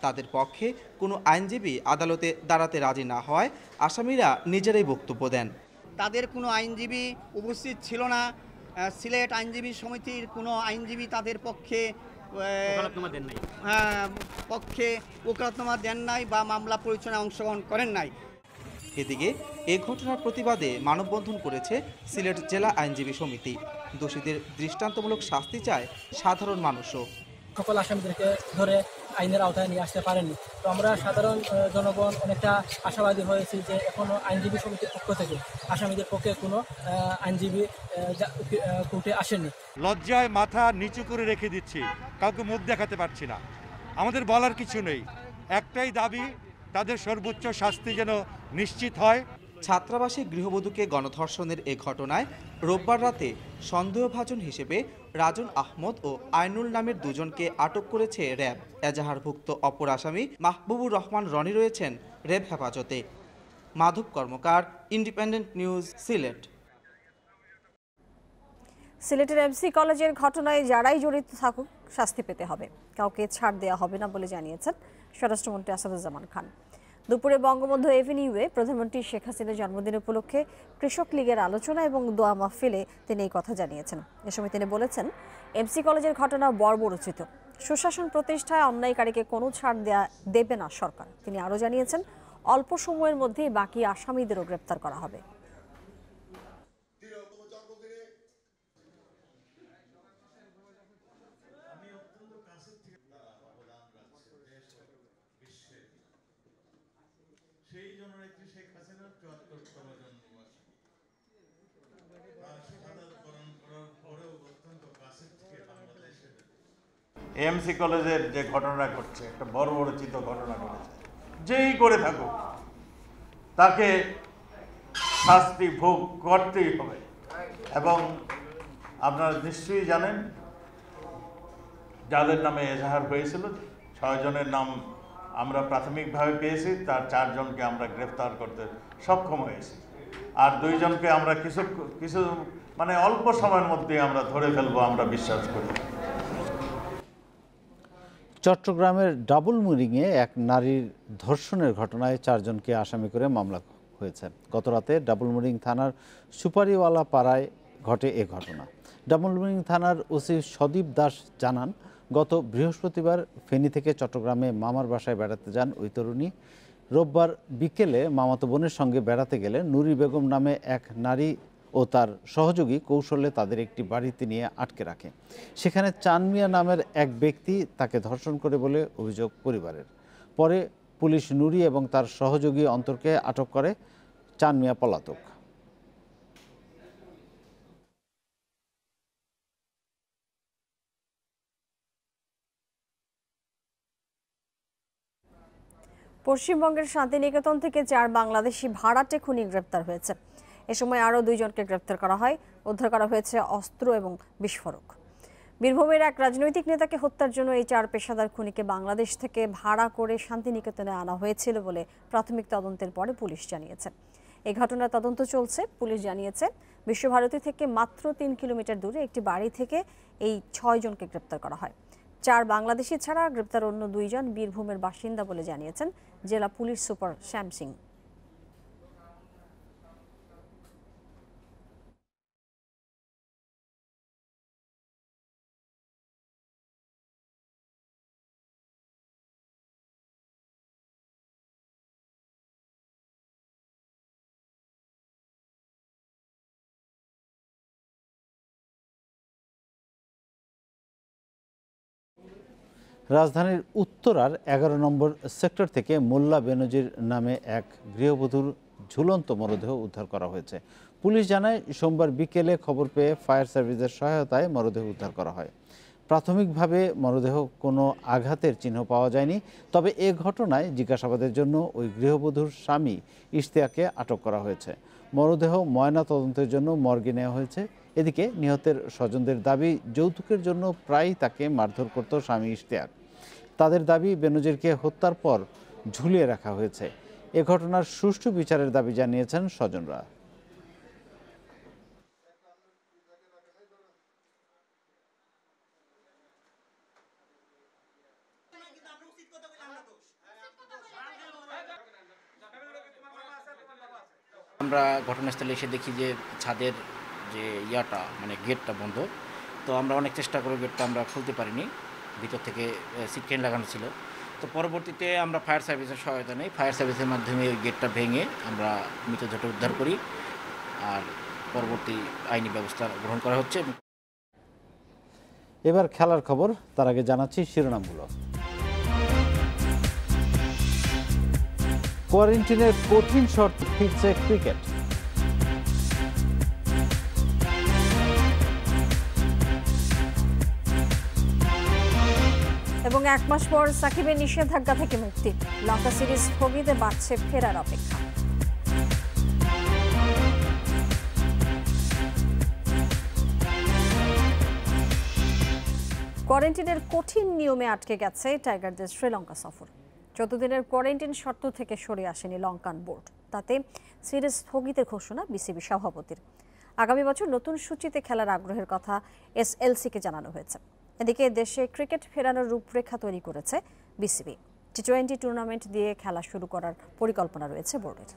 S3: তাদের পক্ষে কোনো আইনজীবী আদালতে দাঁড়াতে রাজি না হওয়ায় আসামিরা নিজেরাই বক্তব্য দেন।
S6: তাদের কোনো আইনজীবী উপস্থিত ছিল না। সিলেট আইনজীবী সমিতির কোনো আইনজীবী তাদের পক্ষে ওকালতনামা দেন নাই বা মামলা পরিচালনায় অংশগ্রহণ করেন নাই।
S3: এদিকে এ ঘটনার প্রতিবাদে মানববন্ধন করেছে সিলেট জেলা আইনজীবী সমিতি। দোষীদের দৃষ্টান্তমূলক শাস্তি চায় সাধারণ মানুষও।
S7: সকল আসামিদেরকে ধরে আইনের আওতায় নিয়ে আসতে পারেনি। তো আমরা সাধারণ জনগণ অনেকটা আশাবাদী হয়েছি যে এখনো আইনজীবী সমিতির পক্ষ থেকে আসামিদের পক্ষে কোনো আইনজীবী কোর্টে আসেনি।
S9: লজ্জায় মাথা নিচু করে রেখে দিচ্ছি, কাউকে মুখ দেখাতে পারছি না। আমাদের বলার কিছু নেই, একটাই দাবি, তাদের সর্বোচ্চ শাস্তি যেন নিশ্চিত হয়।
S3: ছাত্রাবাসে গৃহবধূকে গণধর্ষণের এ ঘটনায় রোববার রাতে সন্দেহভাজন হিসেবে রাজন আহমদ ও আইনুল নামের দুজনকে আটক করেছে র্যাব। এজাহারভুক্ত অপর আসামি মাহবুবুর রহমান রনি রয়েছেন র্যাব হেফাজতে। মাধব কর্মকার, ইন্ডিপেন্ডেন্ট নিউজ, সিলেট।
S2: সিলেটের এমসি কলেজের ঘটনায় যারাই জড়িত থাকুক শাস্তি পেতে হবে, কাউকে ছাড় দেওয়া হবে না বলে জানিয়েছেন স্বরাষ্ট্রমন্ত্রী আসাদুজ্জামান খান। দুপুরে বঙ্গবন্ধু এভিনিউয়ে প্রধানমন্ত্রী শেখ হাসিনার জন্মদিন উপলক্ষে কৃষক লীগের আলোচনা এবং দোয়া মাহফিলে তিনি এই কথা জানিয়েছেন। এ সময় তিনি বলেছেন, এমসি কলেজের ঘটনা বর্বরোচিত, সুশাসন প্রতিষ্ঠায় অন্যায়কারীকে কোনো ছাড় দেবে না সরকার। তিনি আরও জানিয়েছেন, অল্প সময়ের মধ্যেই বাকি আসামিদেরও গ্রেপ্তার করা হবে।
S5: সেই জননেত্রী শেখ হাসিনার ৭৪তম জন্মবার্ষিকী শাহাদাত বরণ করার পরেও অত্যন্ত কাছের থেকে বাংলাদেশের এমসি কলেজের যে ঘটনা ঘটছে, একটা বর্বরচিত ঘটনা ঘটেছে। যেই করে থাকুক তাকে শাস্তি ভোগ করতেই হবে। এবং আপনারা নিশ্চয়ই জানেন যাদের নামে এজাহার হয়েছিল ৬ জনের নাম আমরা প্রাথমিকভাবে পেয়েছি, তার ৪ জনকে আমরা গ্রেফতার করতে সক্ষম হয়েছি। আর 2 জনকে আমরা কিছু মানে অল্প সময়ের মধ্যে আমরা ধরে ফেলবো, আমরা বিশ্বাস করি।
S1: চট্টগ্রামের ডাবল মুরিংয়ে এক নারীর ধর্ষণের ঘটনায় 4 জনকে আসামি করে মামলা হয়েছে। গতরাতে ডাবল মুরিং থানার সুপারিওয়ালা পাড়ায় ঘটে এ ঘটনা। ডাবল মুরিং থানার ওসি সদীপ দাস জানান, গত বৃহস্পতিবার ফেনী থেকে চট্টগ্রামে মামার বাসায় বেড়াতে যান ওই তরুণী। রোববার বিকেলে মামাতো বোনের সঙ্গে বেড়াতে গেলে নুরি বেগম নামে এক নারী ও তার সহযোগী কৌশলে তাদের একটি বাড়িতে নিয়ে আটকে রাখে। সেখানে চান মিয়া নামের এক ব্যক্তি তাকে ধর্ষণ করে বলে অভিযোগ পরিবারের। পরে পুলিশ নুরি এবং তার সহযোগী অন্তরকে আটক করে। চান মিয়া পলাতক।
S2: পশ্চিমবঙ্গের শান্তিনিকেতন থেকে 4 বাংলাদেশি ভাড়াটে খুনি গ্রেপ্তার হয়েছে। এ সময় আরও 2 জনকে গ্রেপ্তার করা হয়। উদ্ধার করা হয়েছে অস্ত্র এবং বিস্ফোরক। বীরভূমের এক রাজনৈতিক নেতাকে হত্যার জন্য এই 4 পেশাদার খুনিকে বাংলাদেশ থেকে ভাড়া করে শান্তিনিকেতনে আনা হয়েছিল বলে প্রাথমিক তদন্তের পরে পুলিশ জানিয়েছে। এই ঘটনার তদন্ত চলছে। পুলিশ জানিয়েছে বিশ্বভারতী থেকে মাত্র 3 কিলোমিটার দূরে একটি বাড়ি থেকে এই 6 জনকে গ্রেপ্তার করা হয়। 4 বাংলাদেশি ছাড়া গ্রেপ্তার অন্য 2 জন বীরভূমের বাসিন্দা বলে জানিয়েছেন জেলা পুলিশ সুপার শ্যাম সিং।
S1: রাজধানীর উত্তরার 11 নম্বর সেক্টর থেকে মোল্লা বেনজির নামে এক গৃহবধূর ঝুলন্ত মরদেহ উদ্ধার করা হয়েছে। পুলিশ জানায় সোমবার বিকেলে খবর পেয়ে ফায়ার সার্ভিসের সহায়তায় মরদেহ উদ্ধার করা হয়। প্রাথমিকভাবে মরদেহ কোনো আঘাতের চিহ্ন পাওয়া যায়নি। তবে এ ঘটনায় জিজ্ঞাসাবাদের জন্য ওই গৃহবধূর স্বামী ইশতিয়াককে আটক করা হয়েছে। মরদেহ ময়না তদন্তের জন্য মর্গে নেওয়া হয়েছে। এদিকে নিহতের স্বজনদের দাবি, যৌতুকের জন্য প্রায়ই তাকে মারধর করত স্বামী ইশতিয়াক। তাদের দাবি, বেনজিরকে হত্যার পর ঝুলিয়ে রাখা হয়েছে। এ ঘটনার সুষ্ঠু বিচারের দাবি জানিয়েছেন স্বজনরা।
S8: আমরা ঘটনাস্থলে এসে দেখি যে ছাদের যে মানে গেটটা বন্ধ। তো আমরা অনেক চেষ্টা করে গেটটা আমরা খুলতে পারিনি, ভিতর থেকে সিটকেন লাগানো ছিল। তো পরবর্তীতে আমরা ফায়ার সার্ভিসের সহায়তা নেই। ফায়ার সার্ভিসের মাধ্যমে ওই গেটটা ভেঙে আমরা মৃতদেহটা উদ্ধার করি, আর পরবর্তী আইনি ব্যবস্থা গ্রহণ করা হচ্ছে।
S1: এবার খেলার খবর, তার আগে জানাচ্ছি শিরোনামগুলো। কোয়ারেন্টিনের কঠিন শর্ত ফিরছে ক্রিকেট।
S2: এবং 1 মাস পর সাকিবের নিষেধাজ্ঞা থেকে মুক্তি। লঙ্কা সিরিজ স্থগিতে বাড়ছে ফেরার অপেক্ষা। কোয়ারেন্টিনের কঠিন নিয়মে আটকে গেছে টাইগারদের শ্রীলঙ্কা সফর। 14 দিনের কোয়ারেন্টিন শর্ত থেকে সরে আসেনি লঙ্কান বোর্ড। তাতে সিরিজ স্থগিতের ঘোষণা বিসিবি সভাপতির। আগামী বছর নতুন সূচিতে খেলার আগ্রহের কথা এসএলসিকে জানানো হয়েছে। এদিকে দেশে ক্রিকেট ফেরানোর রূপরেখা তৈরি করেছে বিসিবি। টি20 টুর্নামেন্ট দিয়ে খেলা শুরু করার পরিকল্পনা রয়েছে বোর্ডের।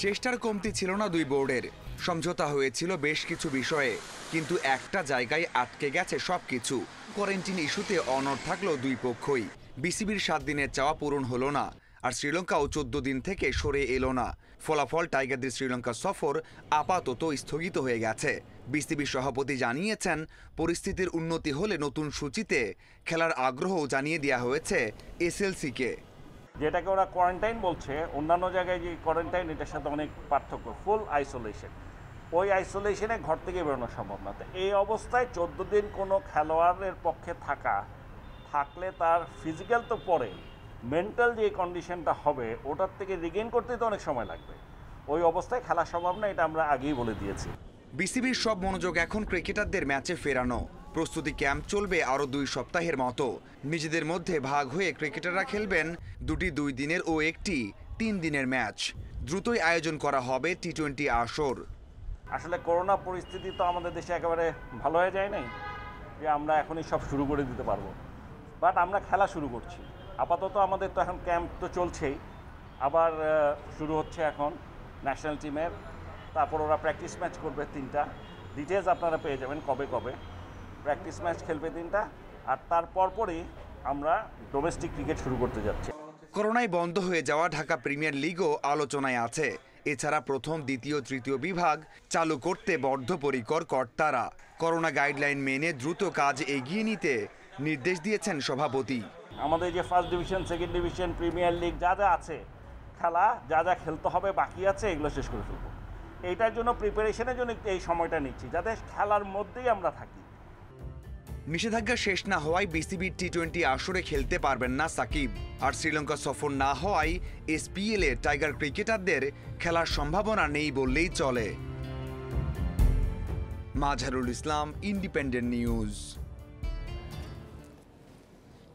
S10: চেষ্টার কমতি ছিল না দুই বোর্ডের। সমঝোতা হয়েছিল বেশ কিছু বিষয়ে, কিন্তু একটা জায়গায় আটকে গেছে সবকিছু। কোয়ারেন্টিন ইস্যুতে অনড় থাকলো দুই পক্ষই। বিসিবির 7 দিনের চাওয়া পূরণ হলো না, আর শ্রীলঙ্কাও 14 দিন থেকে সরে এলো না। ফলাফল, টাইগারদের শ্রীলঙ্কা সফর আপাতত স্থগিত হয়ে গেছে। বিসিবির সভাপতি জানিয়েছেন, পরিস্থিতির উন্নতি হলে নতুন সূচিতে খেলার আগ্রহ জানিয়ে দেওয়া হয়েছে এসএলসিকে।
S11: যেটাকে ওরা কোয়ারেন্টাইন বলছে, অন্যান্য জায়গায় যে কোয়ারেন্টাইন, এটার সাথে অনেক পার্থক্য। ফুল আইসোলেশন, ওই আইসোলেশনে ঘর থেকে বেরোনো সম্ভব না। তো এই অবস্থায় 14 দিন কোনো খেলোয়াড়ের পক্ষে থাকলে তার ফিজিক্যাল তো পরে, মেন্টাল যে কন্ডিশনটা হবে ওটার থেকে রিগেইন করতে তো অনেক সময় লাগবে। ওই অবস্থায় খেলা সম্ভব না, এটা আমরা আগেই বলে দিয়েছি।
S10: বিসিবির সব মনোযোগ এখন ক্রিকেটারদের ম্যাচে ফেরানো। প্রস্তুতি ক্যাম্প চলবে আরও 2 সপ্তাহের মতো। নিজেদের মধ্যে ভাগ হয়ে ক্রিকেটাররা খেলবেন 2টি 2 দিনের ও একটি 3 দিনের ম্যাচ। দ্রুতই আয়োজন করা হবে টি20 আসর।
S11: আসলে করোনা পরিস্থিতি তো আমাদের দেশে একেবারে ভালো হয়ে যায় নাই যে আমরা এখনই সব শুরু করে দিতে পারবো, বাট আমরা খেলা শুরু করছি। আপাতত আমাদের তো এখন ক্যাম্প তো চলছেই, আবার শুরু হচ্ছে এখন ন্যাশনাল টিমের। তারপর ওরা প্র্যাকটিস ম্যাচ করবে 3টা, ডিটেলস আপনারা পেয়ে যাবেন কবে প্র্যাকটিস ম্যাচ খেলবে 3টা, আর তারপরই আমরা ডোমেস্টিক ক্রিকেট শুরু করতে যাচ্ছি।
S10: করোনায় বন্ধ হয়ে যাওয়া ঢাকা প্রিমিয়ার লিগও আলোচনায় আছে। এছাড়া প্রথম, দ্বিতীয়, তৃতীয় বিভাগ চালু করতে বদ্ধপরিকর কর্তারা। করোনা গাইডলাইন মেনে দ্রুত কাজ এগিয়ে নিতে নির্দেশ দিয়েছেন সভাপতি।
S11: আমাদের যে first division, second division, premier league যা যা আছে, খেলা যা খেলতে হবে বাকি আছে, এগুলো শেষ করে ফেলবো। এইটার জন্য প্রিপারেশনের জন্য এই সময়টা নিচ্ছি, যাতে খেলার মধ্যেই আমরা থাকি।
S10: নিষেধাজ্ঞা শেষ না হওয়ায় বিসিবির টি-20 আসরে খেলতে পারবেন না সাকিব। আর শ্রীলঙ্কা সফর না হওয়ায় এসপিএল এ টাইগার ক্রিকেটারদের খেলার সম্ভাবনা নেই বললেই চলে। Mazharul Islam, independent news.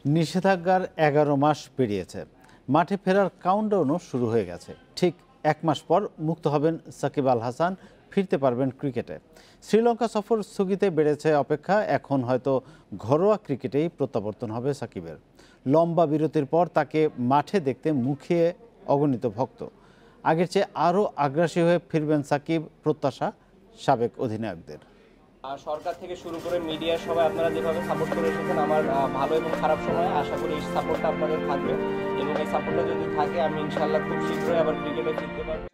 S1: নিষেধাজ্ঞার 11 মাস পেরিয়েছে, মাঠে ফেরার কাউন্টডাউনও শুরু হয়ে গেছে। ঠিক 1 মাস পর মুক্ত হবেন সাকিব আল হাসান, ফিরতে পারবেন ক্রিকেটে। শ্রীলঙ্কা সফর স্থগিতে বেড়েছে অপেক্ষা, এখন হয়তো ঘরোয়া ক্রিকেটেই প্রত্যাবর্তন হবে সাকিবের। লম্বা বিরতির পর তাকে মাঠে দেখতে মুখিয়ে অগণিত ভক্ত। আগের চেয়ে আরও আগ্রাসী হয়ে ফিরবেন সাকিব, প্রত্যাশা সাবেক অধিনায়কদের।
S12: সরকার থেকে শুরু করে মিডিয়া সবাই আপনারা যেভাবে সাপোর্ট করে এসেছেন আমার ভালো এবং খারাপ সময়, আশা করি এই সাপোর্টটা আপনাদের থাকবে এবং এই সাপোর্টটা যদি থাকে আমি ইনশাআল্লাহ খুব শীঘ্রই আবার ক্রিকেটে ফিরতে পারবো।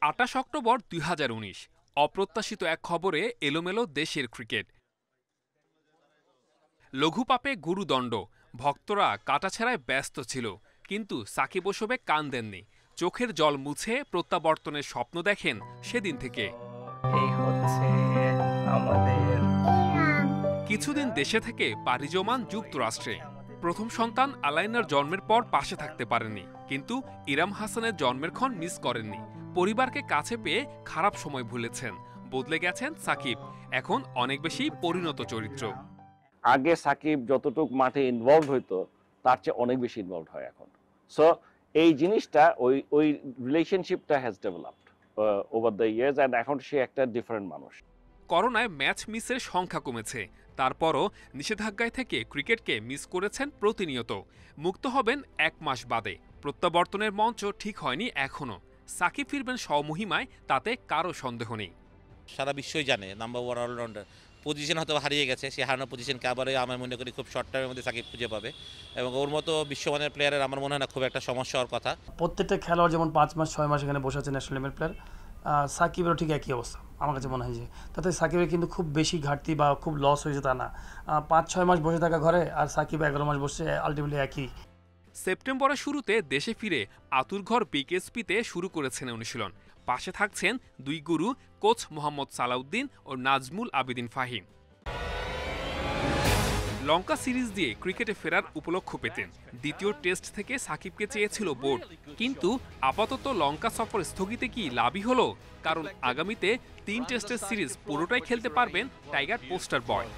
S13: 28 অক্টোবর 2019 অপ্রত্যাশিত এক খবরে এলোমেলো দেশের ক্রিকেট। লঘু পাপে গুরুদণ্ড, ভক্তরা কাটাছেঁড়ায় ব্যস্ত ছিল, কিন্তু সাকিব ওসবে কান দেননি। চোখের জল মুছে প্রত্যাবর্তনের স্বপ্ন দেখেন সেদিন থেকে। কিছুদিন দেশে থেকে পাড়ি জমান যুক্তরাষ্ট্রে। প্রথম সন্তান আলাইনার জন্মের পর পাশে থাকতে পারেননি, কিন্তু ইরাম হাসানের জন্মের ক্ষণ মিস করেননি। পরিবারকে কাছে পেয়ে খারাপ সময় ভুলেছেন, বদলে গেছেন সাকিব, এখন অনেক বেশি পরিণত চরিত্র।
S11: আগে সাকিব যতটুকু মাঠে ইনভলভ হইতো তার চেয়ে অনেক বেশি ইনভলভ হয় এখন। সো এই জিনিসটা ওই রিলেশনশিপটা has developed over the years, and এখন সে একটা ডিফারেন্ট মানুষ।
S13: করোনায় ম্যাচ মিসের সংখ্যা কমেছে, তারপরও নিষেধাজ্ঞায় থেকে ক্রিকেটকে মিস করেছেন প্রতিনিয়ত। মুক্ত হবেন 1 মাস বাদে, প্রত্যাবর্তনের মঞ্চ ঠিক হয়নি এখনও। সাকিব ফিরবেন স্বমহিমায়, তাতে কারো সন্দেহ নেই।
S15: সারা বিশ্বই জানে নাম্বার 1 অলরাউন্ডার, পজিশন হয়তো হারিয়ে গেছে, সে হারানো পজিশনকে আবারও আমার মনে করি খুব শর্ট টাইমের মধ্যে সাকিব খুঁজে পাবে, এবং ওর মতো বিশ্বমানের প্লেয়ারের আমার মনে হয় না খুব একটা সমস্যা হওয়ার কথা।
S16: প্রত্যেকটা খেলোয়াড় যেমন 5 মাস 6 মাস এখানে বসে আছে ন্যাশনাল লেভেল প্লেয়ার, সাকিবেরও ঠিক একই অবস্থা আমার কাছে মনে হয়। যে তাতে সাকিবের কিন্তু খুব বেশি ঘাটতি বা খুব লস হয়েছে তা না। 5-6 মাস বসে থাকা ঘরে আর সাকিব 11 মাস বসে, আলটিমেটলি একই।
S13: সেপ্টেম্বরের শুরুতে দেশে ফিরে আতুরঘর বিকেএসপিতে শুরু করেছেন অনুশীলন। পাশে থাকছেন 2 গুরু, কোচ মোহাম্মদ সালাউদ্দিন ও নাজমুল আবেদিন ফাহিম। লঙ্কা সিরিজ দিয়ে ক্রিকেটে ফেরার উপলক্ষ পেতেন। দ্বিতীয় টেস্ট থেকে সাকিবকে চেয়েছিল বোর্ড, কিন্তু আপাতত লঙ্কা সফর স্থগিতে কি লাভই হলো? কারণ আগামীতে 3 টেস্টের সিরিজ পুরোটাই খেলতে পারবেন tiger poster boy.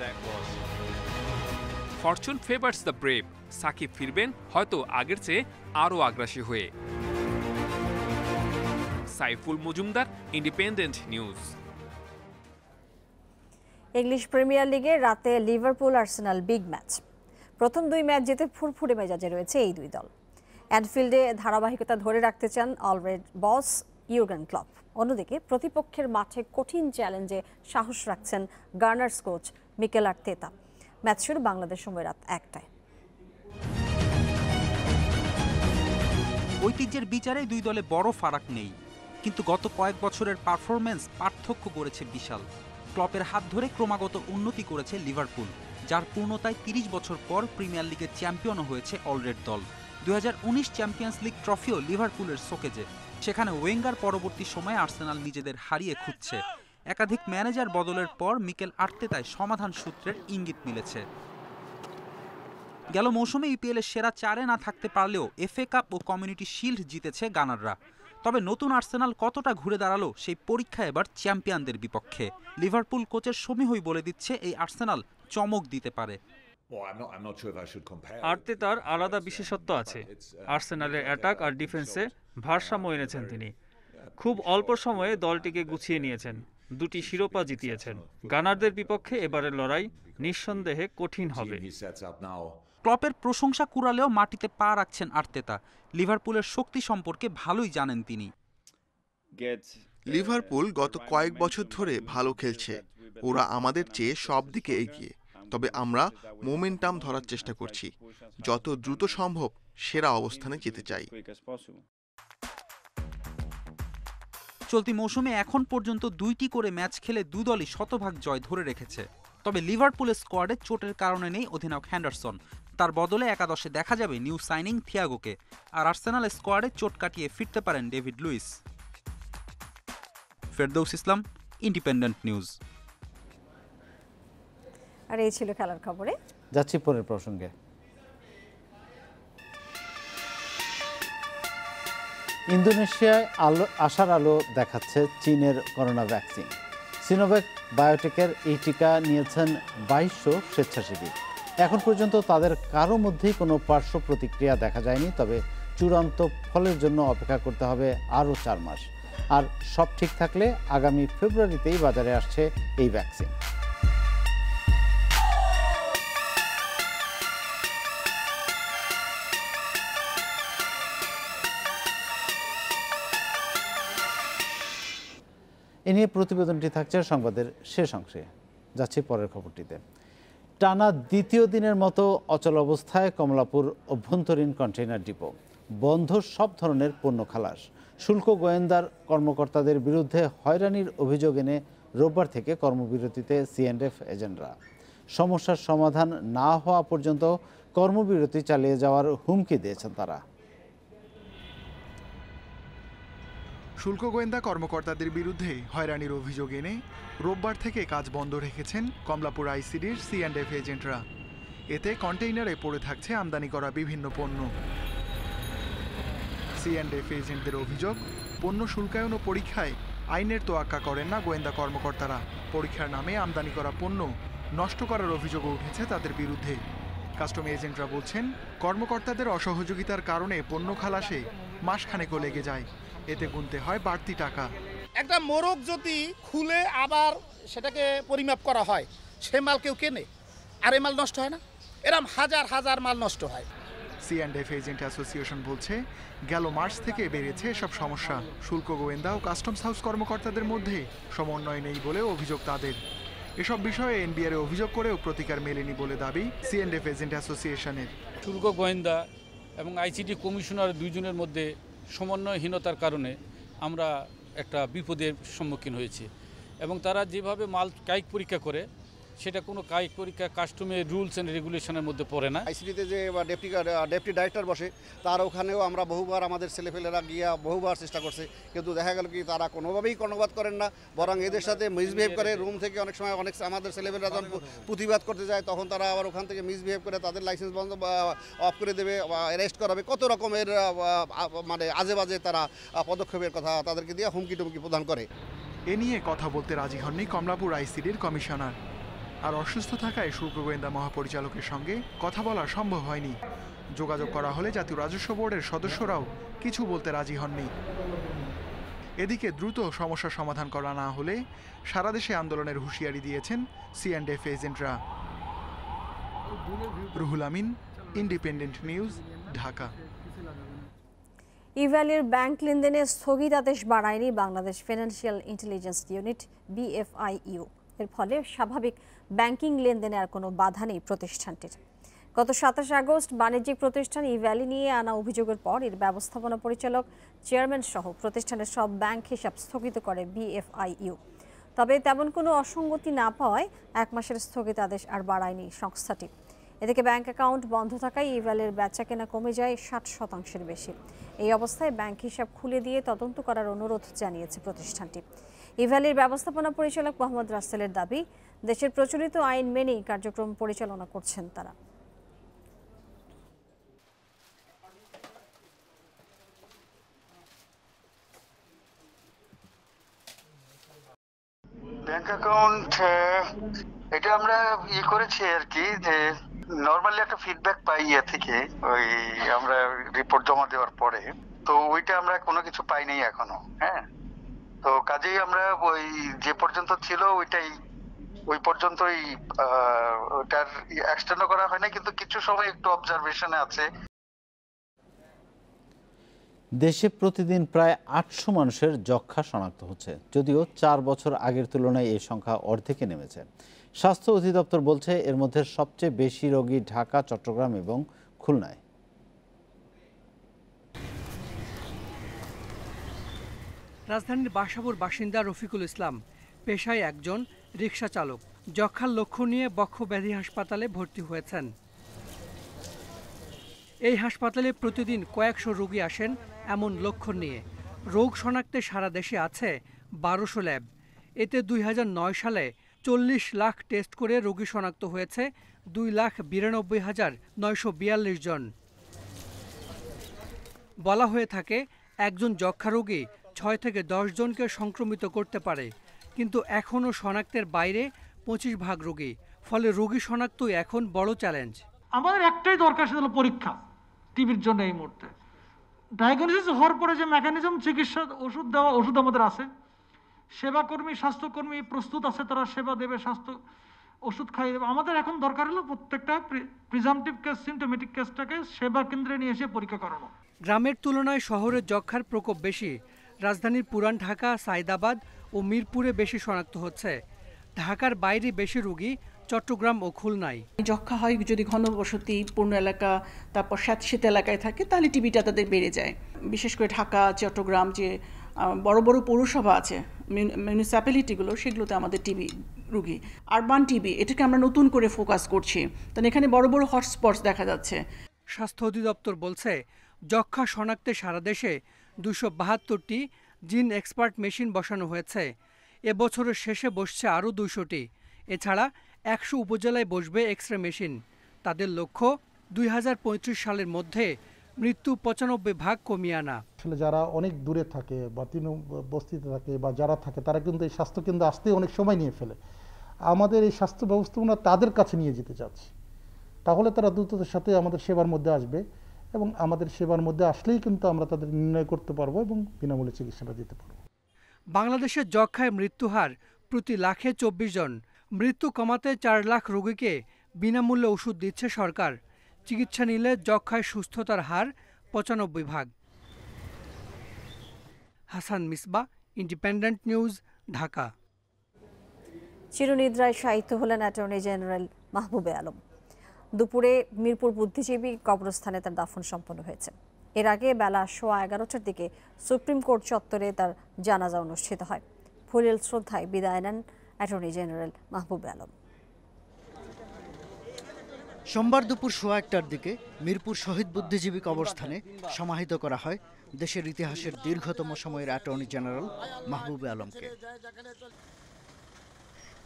S13: Fortune favours the brave, Shakib ফিরবেন হয়তো আগের চেয়ে আরও আগ্রাসী হয়ে। Saiful Majumdar, independent news.
S2: English premier লিগে রাতে লিভারপুল আর্সেনাল বিগ ম্যাচ। প্রথম 2 ম্যাচ জিতে ফুরফুরে মেজাজে রয়েছে এই 2 দল। অ্যানফিল্ডে ধারাবাহিকতা ধরে রাখতে চান অলরেড বস ইউর্গেন ক্লপ। অন্যদিকে প্রতিপক্ষের মাঠে কঠিন চ্যালেঞ্জে সাহস রাখছেন গার্নার্স কোচ মিকেল আর্তেতা। ম্যাচ শুরু বাংলাদেশ সময় রাত 1টায়।
S26: ঐতিহ্যের বিচারে 2 দলে বড় ফারাক নেই, কিন্তু গত কয়েক বছরের পারফরমেন্স পার্থক্য করেছে বিশাল। ক্লপের হাত ধরে ক্রমাগত উন্নতি করেছে লিভারপুল, যার পূর্ণতায় 30 বছর পর প্রিমিয়ার লিগের চ্যাম্পিয়নও হয়েছে অলরেড দল। 2019 চ্যাম্পিয়ন্স লিগ ট্রফিও লিভারপুলের শোকেজে। সেখানে ওয়েঙ্গার পরবর্তী সময়ে আর্সেনাল নিজেদের হারিয়ে খুঁজছে। একাধিক ম্যানেজার বদলের পর মিকেল আর্তেতায় সমাধান সূত্রের ইঙ্গিত মিলেছে। গেল মৌসুমে ইপিএলের সেরা 4-এ না থাকতে পারলেও এফএ কাপ ও কমিউনিটি শিল্ড জিতেছে গানাররা। তবে নতুন আর্সেনাল কতটা ঘুরে দাঁড়ালো সেই পরীক্ষা এবার চ্যাম্পিয়নদের বিপক্ষে। লিভারপুল কোচের সমীহই বলে দিচ্ছে এই আর্সেনাল চমক দিতে পারে।
S17: আর্তেতার আলাদা বিশেষত্ব আছে। আর্সেনালের অ্যাটাক আর ডিফেন্সে ভারসাম্য এনেছেন তিনি। খুব অল্প সময়ে দলটিকে গুছিয়ে নিয়েছেন, 2টি শিরোপা জিতিয়েছেন। গানারদের বিপক্ষে এবারের লড়াই নিঃসন্দেহে কঠিন হবে।
S26: ক্লপের প্রশংসা কুড়ালেও মাটিতে পা রাখছেন আর্তেতা। লিভারপুলের শক্তি সম্পর্কে ভালোই জানেন তিনি।
S18: লিভারপুল গত কয়েক বছর ধরে ভালো খেলছে, ওরা আমাদের চেয়ে সব দিকে এগিয়ে। তবে আমরা মোমেন্টাম ধরার চেষ্টা করছি, যত দ্রুত সম্ভব সেরা অবস্থানে যেতে চাই।
S26: চলতি মৌসুমে এখন পর্যন্ত 2টি করে ম্যাচ খেলে 2 দলই শতভাগ জয় ধরে রেখেছে। তবে লিভারপুলের স্কোয়াডে চোটের কারণে নেই অধিনায়ক হ্যান্ডারসন। তার বদলে একাদশে দেখা যাবে নিউ সাইনিং থিয়াগোকে। আর আর্সেনালের স্কোয়াডে চোট কাটিয়ে ফিরতে পারেন ডেভিড লুইস। ফেরদৌস ইসলাম, ইন্ডিপেন্ডেন্ট নিউজ।
S2: আর এই ছিল খেলার খবরে।
S1: যাচ্ছি পরের প্রসঙ্গে। ইন্দোনেশিয়ায় আশার আলো দেখাচ্ছে চীনের করোনা ভ্যাকসিন। সিনোভ্যাক বায়োটেকের এই টিকা নিয়েছেন 2200 স্বেচ্ছাসেবী। এখন পর্যন্ত তাদের কারো মধ্যেই কোনো পার্শ্ব প্রতিক্রিয়া দেখা যায়নি, তবে চূড়ান্ত ফলের জন্য অপেক্ষা করতে হবে আরও 4 মাস। আর সব ঠিক থাকলে আগামী ফেব্রুয়ারিতেই বাজারে আসছে এই ভ্যাকসিন। এ নিয়ে প্রতিবেদনটি থাকছে সংবাদের শেষ অংশে। যাচ্ছি পরের খবরটিতে। টানা দ্বিতীয় দিনের মতো অচল অবস্থায় কমলাপুর অভ্যন্তরীণ কন্টেইনার ডিপো। বন্ধ সব ধরনের পণ্য খালাস। শুল্ক গোয়েন্দার কর্মকর্তাদের বিরুদ্ধে হয়রানির অভিযোগ এনে রোববার থেকে কর্মবিরতিতে সিএন্ডএফ এজেন্টরা। সমস্যার সমাধান না হওয়া পর্যন্ত কর্মবিরতি চালিয়ে যাওয়ার হুমকি দিয়েছেন তারা।
S18: শুল্ক গোয়েন্দা কর্মকর্তাদের বিরুদ্ধে হয়রানির অভিযোগ এনে রোববার থেকে কাজ বন্ধ রেখেছেন কমলাপুর আইসিডির সিএন্ডএফ এজেন্টরা। এতে কন্টেইনারে পড়ে থাকছে আমদানি করা বিভিন্ন পণ্য। সিএন্ডএফ এজেন্টদের অভিযোগ, পণ্য শুল্কায়ন ও পরীক্ষায় আইনের তোয়াক্কা করেন না গোয়েন্দা কর্মকর্তারা। পরীক্ষার নামে আমদানি করা পণ্য নষ্ট করার অভিযোগও উঠেছে তাদের বিরুদ্ধে। কাস্টম এজেন্টরা বলছেন, কর্মকর্তাদের অসহযোগিতার কারণে পণ্য খালাসে মাসখানেকও লেগে যায়। এতে গুনতে হয় বাড়তি টাকা।
S4: একটা মোরগ যদি খুলে আবার সেটাকে পরিমাপ করা হয়, সে মাল কেউ কেনে, আর এ মাল নষ্ট হয় না? এরম হাজার হাজার মাল নষ্ট হয়।
S18: সিএন্ডএফ এজেন্ট অ্যাসোসিয়েশন বলছে, গেল মার্চ থেকে বেড়েছে এসব সমস্যা। শুল্ক গোয়েন্দা ও কাস্টমস হাউস কর্মকর্তাদের মধ্যে সমন্বয় নেই বলে অভিযোগ তাদের। এসব বিষয়ে এনবিআর অভিযোগ করেও প্রতিকার মেলেনি বলে দাবি সিএন্ডএফ এজেন্ট অ্যাসোসিয়েশনের।
S14: শুল্ক গোয়েন্দা এবং আইসিটি কমিশনার দুইজনের মধ্যে সমন্বয়হীনতার কারণে আমরা একটা বিপদের সম্মুখীন হয়েছি। এবং তারা যেভাবে মাল কায়িক পরীক্ষা করে, সেটা কোনো কায়িক পরীক্ষা কাস্টমের রুলস অ্যান্ড রেগুলেশনের মধ্যে পড়ে না।
S19: আইসিটিতে যে ডেপুটি ডাইরেক্টর বসে, তার ওখানেও আমরা বহুবার আমাদের ছেলেপেলেরা গিয়া বহুবার চেষ্টা করছে, কিন্তু দেখা গেল কি তারা কোনোভাবেই কর্ণপাত করেন না, বরং এদের সাথে মিসবিহেভ করে। রুম থেকে অনেক সময় আমাদের ছেলেপেলেরা যখন প্রতিবাদ করতে যায়, তখন তারা আবার ওখান থেকে মিসবিহেভ করে তাদের লাইসেন্স বন্ধ অফ করে দেবে, অ্যারেস্ট করাবে, কত রকমের মানে আজে বাজে তারা পদক্ষেপের কথা তাদেরকে দিয়ে হুমকি টুমকি প্রদান করে।
S18: এ নিয়ে কথা বলতে রাজি হননি কমলাপুর আইসিডির কমিশনার। আর অসুস্থ থাকায় শুল্ক গোয়েন্দা মহাপরিচালকের সঙ্গে কথা বলা সম্ভব হয়নি। যোগাযোগ করা হলে জাতীয় রাজস্ব বোর্ডের সদস্যরাও কিছু বলতে রাজি হননি। এদিকে দ্রুত সমস্যার সমাধান করা না হলে সারা দেশে আন্দোলনের হুঁশিয়ারি দিয়েছেন সিএন্ডএফ এজেন্টরা। Ruhul Amin, Independent news, Dhaka.
S2: ইভ্যালির ব্যাংক লেনদেনে স্থগিতাদেশ বাড়ায়নি Bangladesh Financial Intelligence Unit BFIU। এর ফলে স্বাভাবিক ব্যাংকিং লেনদেনে আর কোনো বাধা নেই প্রতিষ্ঠানটির। গত 27 আগস্ট বাণিজ্যিক প্রতিষ্ঠান ইভ্যালি নিয়ে আনা অভিযোগের পর এর ব্যবস্থাপনা পরিচালক, চেয়ারম্যান সহ প্রতিষ্ঠানের সব ব্যাংক হিসাব স্থগিত করে BFIU। তবে তেমন কোনো অসঙ্গতি না পাওয়ায় 1 মাসের স্থগিতাদেশ আর বাড়ায়নি সংস্থাটি। এদিকে ব্যাংক অ্যাকাউন্ট বন্ধ থাকায় ইভ্যালির বেচাকেনা কমে যায় 60% বেশি। এই অবস্থায় ব্যাংক হিসাব খুলে দিয়ে তদন্ত করার অনুরোধ জানিয়েছে প্রতিষ্ঠানটি। ইভ্যালির ব্যবস্থাপনা পরিচালক মোহাম্মদ রাসেলের দাবি, দেশের প্রচলিত আইন মেনেই কার্যক্রম পরিচালনা করছেন তারা।
S20: ব্যাংক অ্যাকাউন্ট এটা আমরা করেছি আর কি, যে নর্মালি একটা ফিডব্যাক পাই থেকে, ওই আমরা রিপোর্ট জমা দেওয়ার পরে, তো ওইটা আমরা কোনো কিছু পাই নাই এখনো। হ্যাঁ, তো কাজেই আমরা ওই যে পর্যন্ত ছিল ওই পর্যন্তই ওটার এক্সটেন্ড করা হয় না, কিন্তু কিছু সময় একটু অবজারভেশনে আছে।
S1: দেশে প্রতিদিন প্রায় 800 মানুষের যক্ষ্মা শনাক্ত হচ্ছে, যদিও 4 বছর আগের তুলনায় এই সংখ্যা অর্ধেকে নেমেছে। স্বাস্থ্য অধিদপ্তর বলছে এর মধ্যে সবচেয়ে বেশি রোগী ঢাকা, চট্টগ্রাম এবং খুলনায়।
S21: রাজধানীর বাসাবোর বাসিন্দা রফিকুল ইসলাম পেশায় একজন রিকশা চালক। যক্ষ্মার লক্ষণ নিয়ে বক্ষব্যাধি হাসপাতালে ভর্তি হয়েছেন। এই হাসপাতালে প্রতিদিন কয়েকশো রোগী আসেন এমন লক্ষণ নিয়ে। রোগ শনাক্তে সারা দেশে আছে 1200 ল্যাব। এতে 2009 সালে 40 লাখ টেস্ট করে রোগী শনাক্ত হয়েছে 2,92,942 জন। বলা হয়ে থাকে একজন যক্ষ্মা রোগী 6 থেকে 10 জনকে সংক্রমিত করতে পারে, কিন্তু এখনও শনাক্তের বাইরে 25% রোগী। ফলে রোগী শনাক্তই এখন বড় চ্যালেঞ্জ।
S6: আমাদের একটাই দরকার, সেটা হলো পরীক্ষা টিবির জন্য। এই মুহূর্তে ডায়াগনোসিস হওয়ার পরে যে মেকানিজম, চিকিৎসা, ওষুধ দেওয়া, ওষুধ আমাদের আছে, সেবাকর্মী, স্বাস্থ্যকর্মী প্রস্তুত আছে, তারা সেবা দেবে, স্বাস্থ্য ওষুধ খাইয়ে দেবে। আমাদের এখন দরকার হলো প্রত্যেকটা প্রিজাম্পটিভ কেস, সিমটোমেটিক কেসটাকে সেবা কেন্দ্রে নিয়ে এসে পরীক্ষা করানো।
S21: গ্রামের তুলনায় শহরে যক্ষ্মার প্রকোপ বেশি। রাজধানীর পুরান ঢাকা, সাইদাবাদ ও মিরপুরে বেশি শনাক্ত হচ্ছে। ঢাকার বাইরে বেশি রোগী চট্টগ্রাম ও খুলনায়।
S7: যক্ষ্মা হয় যদি ঘনবসতি পূর্ণ এলাকা, তারপর স্যাঁতসেঁতে এলাকায় থাকে, তাহলে টিবিটা তাদের বেড়ে যায়। বিশেষ করে ঢাকা, চট্টগ্রাম যে বড় বড় পৌরসভা আছে, মিউনিসিপ্যালিটিগুলো, সেগুলোতে আমাদের টিবি রোগী। আরবান টিবি, এটাকে আমরা নতুন করে ফোকাস করছি, কারণ এখানে বড় বড় হটস্পটস দেখা যাচ্ছে।
S21: স্বাস্থ্য অধিদপ্তর বলছে যক্ষ্মা শনাক্তে সারা দেশে 272টি জিন এক্সপার্ট মেশিন বসানো হয়েছে। এবছরের শেষে বসছে আরও 200টি। এছাড়া 100 উপজেলায় বসবে এক্স-রে মেশিন। তাদের লক্ষ্য 2035 সালের মধ্যে মৃত্যু 95% কমিয়ে আনা।
S22: আসলে যারা অনেক দূরে থাকে বা বস্তিতে থাকে বা যারা থাকে, তারা কিন্তু এই স্বাস্থ্যকেন্দ্রে আসতে অনেক সময় নিয়ে ফেলে। আমাদের এই স্বাস্থ্য ব্যবস্থাপনা তাদের কাছে নিয়ে যেতে চাচ্ছি, তাহলে তারা দ্রুততার সাথে আমাদের সেবার মধ্যে আসবে এবং আমাদের সেবার মধ্যে আসলেই কিন্তু আমরা তাদের নির্ণয় করতে পারবো এবং বিনামূল্যে চিকিৎসাটা দিতে পারবো।
S21: বাংলাদেশের যক্ষ্মায় মৃত্যুহার প্রতি লাখে 24 জন। মৃত্যু কমাতে 4 লাখ রোগীকে বিনামূল্যে ওষুধ দিচ্ছে সরকার। চিকিৎসা নিলে যক্ষ্মায় সুস্থতার হার 95%। Hasan Misba, Independent news, Dhaka.
S2: চিরনিদ্রায় শায়িত হলেন অ্যাটর্নি জেনারেল মাহবুবে আলম। দুপুরে মিরপুর বুদ্ধিজীবী কবরস্থানে তার দাফন সম্পন্ন হয়েছে। এর আগে বেলা 11:15টার দিকে সুপ্রিম কোর্ট চত্বরে তার জানাজা অনুষ্ঠিত হয়। ফুলেল শ্রদ্ধায় বিদায় নেন অ্যাটর্নি জেনারেল মাহবুবে আলম।
S23: সোমবার দুপুর 1:15টার দিকে মিরপুর শহীদ বুদ্ধিজীবী কবরস্থানে সমাহিত করা হয় দেশের ইতিহাসের দীর্ঘতম সময়ের অ্যাটর্নি জেনারেল মাহবুবে আলমকে।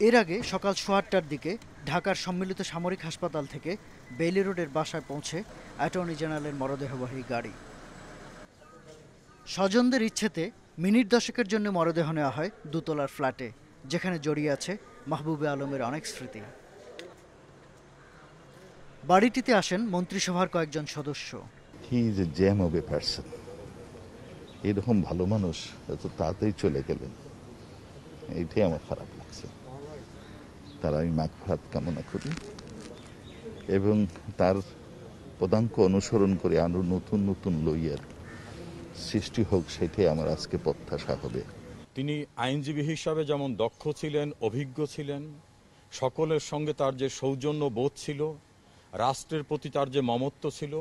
S23: এর আগে সকাল 8:15টার দিকে ঢাকার সম্মিলিত সামরিক হাসপাতাল থেকে বেইলি রোডের বাসায় পৌঁছে অ্যাটর্নি জেনারেলের মরদেহবাহী গাড়ি। স্বজনদের ইচ্ছেতে মিনিট 10-এর জন্য মরদেহ নেওয়া হয় দুতলার ফ্ল্যাটে, যেখানে জড়িয়ে আছে মাহবুবে আলমের অনেক স্মৃতি। বাড়িটিতে আসেন মন্ত্রিসভার কয়েকজন সদস্য।
S24: He is a gem of a person. এরকম ভালো মানুষ এত তাড়াতাড়ি চলে গেলেন, এইটাই আমার খারাপ লাগছে। তার আমি মাগফিরাত কামনা করি এবং তার পদাঙ্ক অনুসরণ করে আরো নতুন নতুন লইয়ার সৃষ্টি হোক, সেটাই আমার আজকে প্রত্যাশা হবে।
S25: তিনি আইনজীবী হিসাবে যেমন দক্ষ ছিলেন, অভিজ্ঞ ছিলেন, সকলের সঙ্গে তার যে সৌজন্য বোধ ছিল, রাষ্ট্রের প্রতি তার যে মমত্ব ছিল,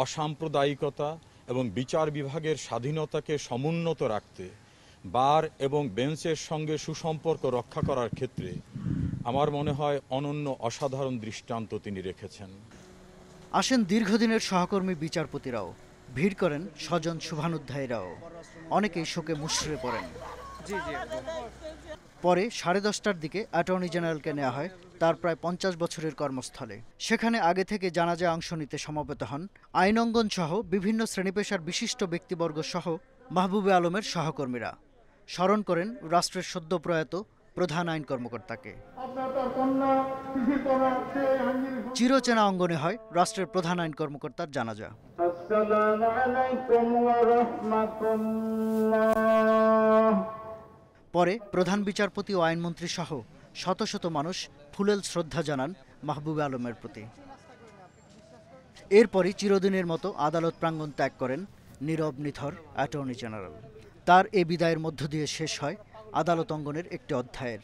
S25: অসাম্প্রদায়িকতা এবং বিচার বিভাগের স্বাধীনতাকে সমুন্নত রাখতে বার এবং বেঞ্চের সঙ্গে সুসম্পর্ক রক্ষা করার ক্ষেত্রে আমার মনে হয় অনন্য অসাধারণ দৃষ্টান্ত তিনি রেখেছেন।
S23: আসেন দীর্ঘদিনের সহকর্মী বিচারপতিরাও, ভিড় করেন স্বজন শুভানুধ্যায়ীরাও, অনেকেই শোকে মুষড়ে পড়েন। পরে 10:30টার দিকে অ্যাটর্নি জেনারেলকে নেওয়া হয় তার প্রায় 50 বছরের কর্মস্থলে। সেখানে আগে থেকে জানাজায় অংশ নিতে সমবেত হন আইন অঙ্গন সহ বিভিন্ন শ্রেণীপেশার বিশিষ্ট ব্যক্তিবর্গ সহ মাহবুবে আলমের সহকর্মীরা। স্মরণ করেন রাষ্ট্রের সদ্য প্রয়াত প্রধান আইন কর্মকর্তাকে। চিরচেনা অঙ্গনে হয় রাষ্ট্রের প্রধান আইন কর্মকর্তার জানাজা। পরে প্রধান বিচারপতি ও আইনমন্ত্রী সহ শত শত মানুষ ফুলেল শ্রদ্ধা জানান মাহবুবে আলমের প্রতি। এরপরই চিরদিনের মতো আদালত প্রাঙ্গণ ত্যাগ করেন নীরব নিথর অ্যাটর্নি জেনারেল। তার এ বিদায়ের মধ্য দিয়ে শেষ হয় আদালত অঙ্গনের একটি অধ্যায়ের।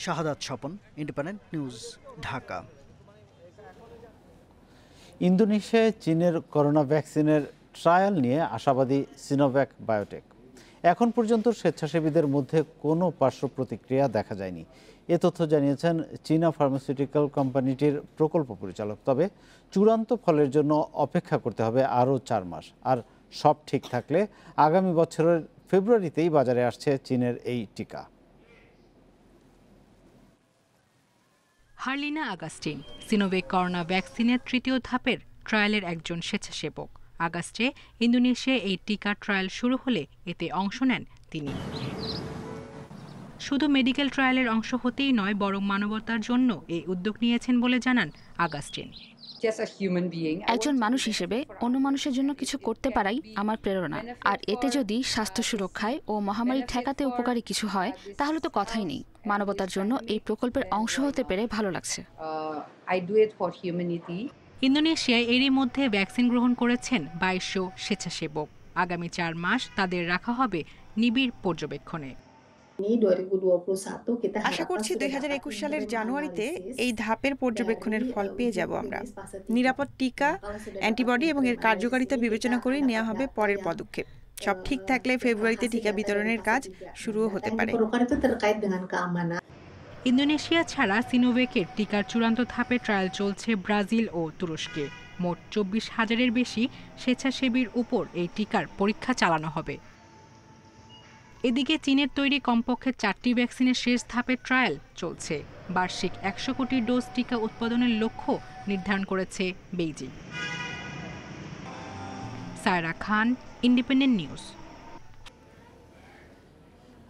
S23: শাহাদাত স্বপন, ইন্ডিপেন্ডেন্ট নিউজ, ঢাকা।
S1: ইন্দোনেশিয়ায় চীনের করোনা ভ্যাকসিনের ট্রায়াল নিয়ে আশাবাদী সিনোভ্যাক বায়োটেক। এখন পর্যন্ত স্বেচ্ছাসেবীদের মধ্যে কোনো পার্শ্ব প্রতিক্রিয়া দেখা যায়নি, এ তথ্য জানিয়েছেন চীনা ফার্মাসিউটিক্যাল কোম্পানিটির প্রকল্প পরিচালক। তবে চূড়ান্ত ফলের জন্য অপেক্ষা করতে হবে আরও 4 মাস। আর সব ঠিক থাকলে আগামী বছরের ফেব্রুয়ারিতেই বাজারে আসছে চীনের এই টিকা।
S27: হার্লিনা আগাস্টিন,
S3: সিনোভেক করোনা ভ্যাকসিনের তৃতীয় ধাপের ট্রায়ালের একজন স্বেচ্ছাসেবক। আগস্টে ইন্দোনেশিয়ায় এই টিকা ট্রায়াল শুরু হলে এতে অংশ নেন তিনি। শুধু মেডিকেল ট্রায়ালের অংশ হতেই নয়, বরং মানবতার জন্য এই উদ্যোগ নিয়েছেন বলে জানান আগাস্টিন।
S5: একজন মানুষ হিসেবে অন্য মানুষের জন্য কিছু করতে পারাই আমার প্রেরণা। আর এতে যদি স্বাস্থ্য সুরক্ষায় ও মহামারী ঠেকাতে উপকারী কিছু হয় তাহলে তো কথাই নেই। মানবতার জন্য এই প্রকল্পের অংশ হতে পেরে ভালো লাগছে।
S3: ইন্দোনেশিয়ায় এরই মধ্যে ভ্যাকসিন গ্রহণ করেছেন 2200 স্বেচ্ছাসেবক। আগামী 4 মাস তাদের রাখা হবে নিবিড় পর্যবেক্ষণে।
S8: আশা করছি 2021 সালের জানুয়ারিতে এই ধাপের পর্যবেক্ষণের ফল পেয়ে যাব আমরা। নিরাপদ টিকা, অ্যান্টিবডি এবং এর কার্যকারিতা বিবেচনা করে নেওয়া হবে পরের পদক্ষেপ। সব ঠিক থাকলে ফেব্রুয়ারিতে টিকা বিতরণের কাজ শুরুও হতে পারে।
S3: ইন্দোনেশিয়া ছাড়া সিনোভেকের টিকার চূড়ান্ত ধাপে ট্রায়াল চলছে ব্রাজিল ও তুরস্কে। মোট 24,000-এর বেশি স্বেচ্ছাসেবীর উপর এই টিকার পরীক্ষা চালানো হবে। এদিকে চীনের তৈরি কমপক্ষে 4টি ভ্যাকসিনের শেষ ধাপের ট্রায়াল চলছে। বার্ষিক 100 কোটি ডোজ টিকা উৎপাদনের লক্ষ্য নির্ধারণ করেছে বেইজিং। সায়রা খান, ইন্ডিপেন্ডেন্ট নিউজ।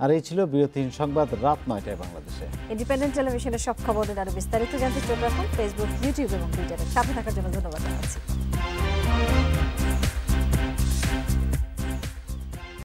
S1: আর এই ছিল বিরতিহীন সংবাদ রাত 9টায় বাংলাদেশে।
S2: ইন্ডিপেন্ডেন্ট টেলিভিশনের সব খবরের আরো বিস্তারিত জানতে চোখ রাখুন ফেসবুক, ইউটিউব এবং টুইটারে। সাথে থাকার জন্য ধন্যবাদ জানাচ্ছি।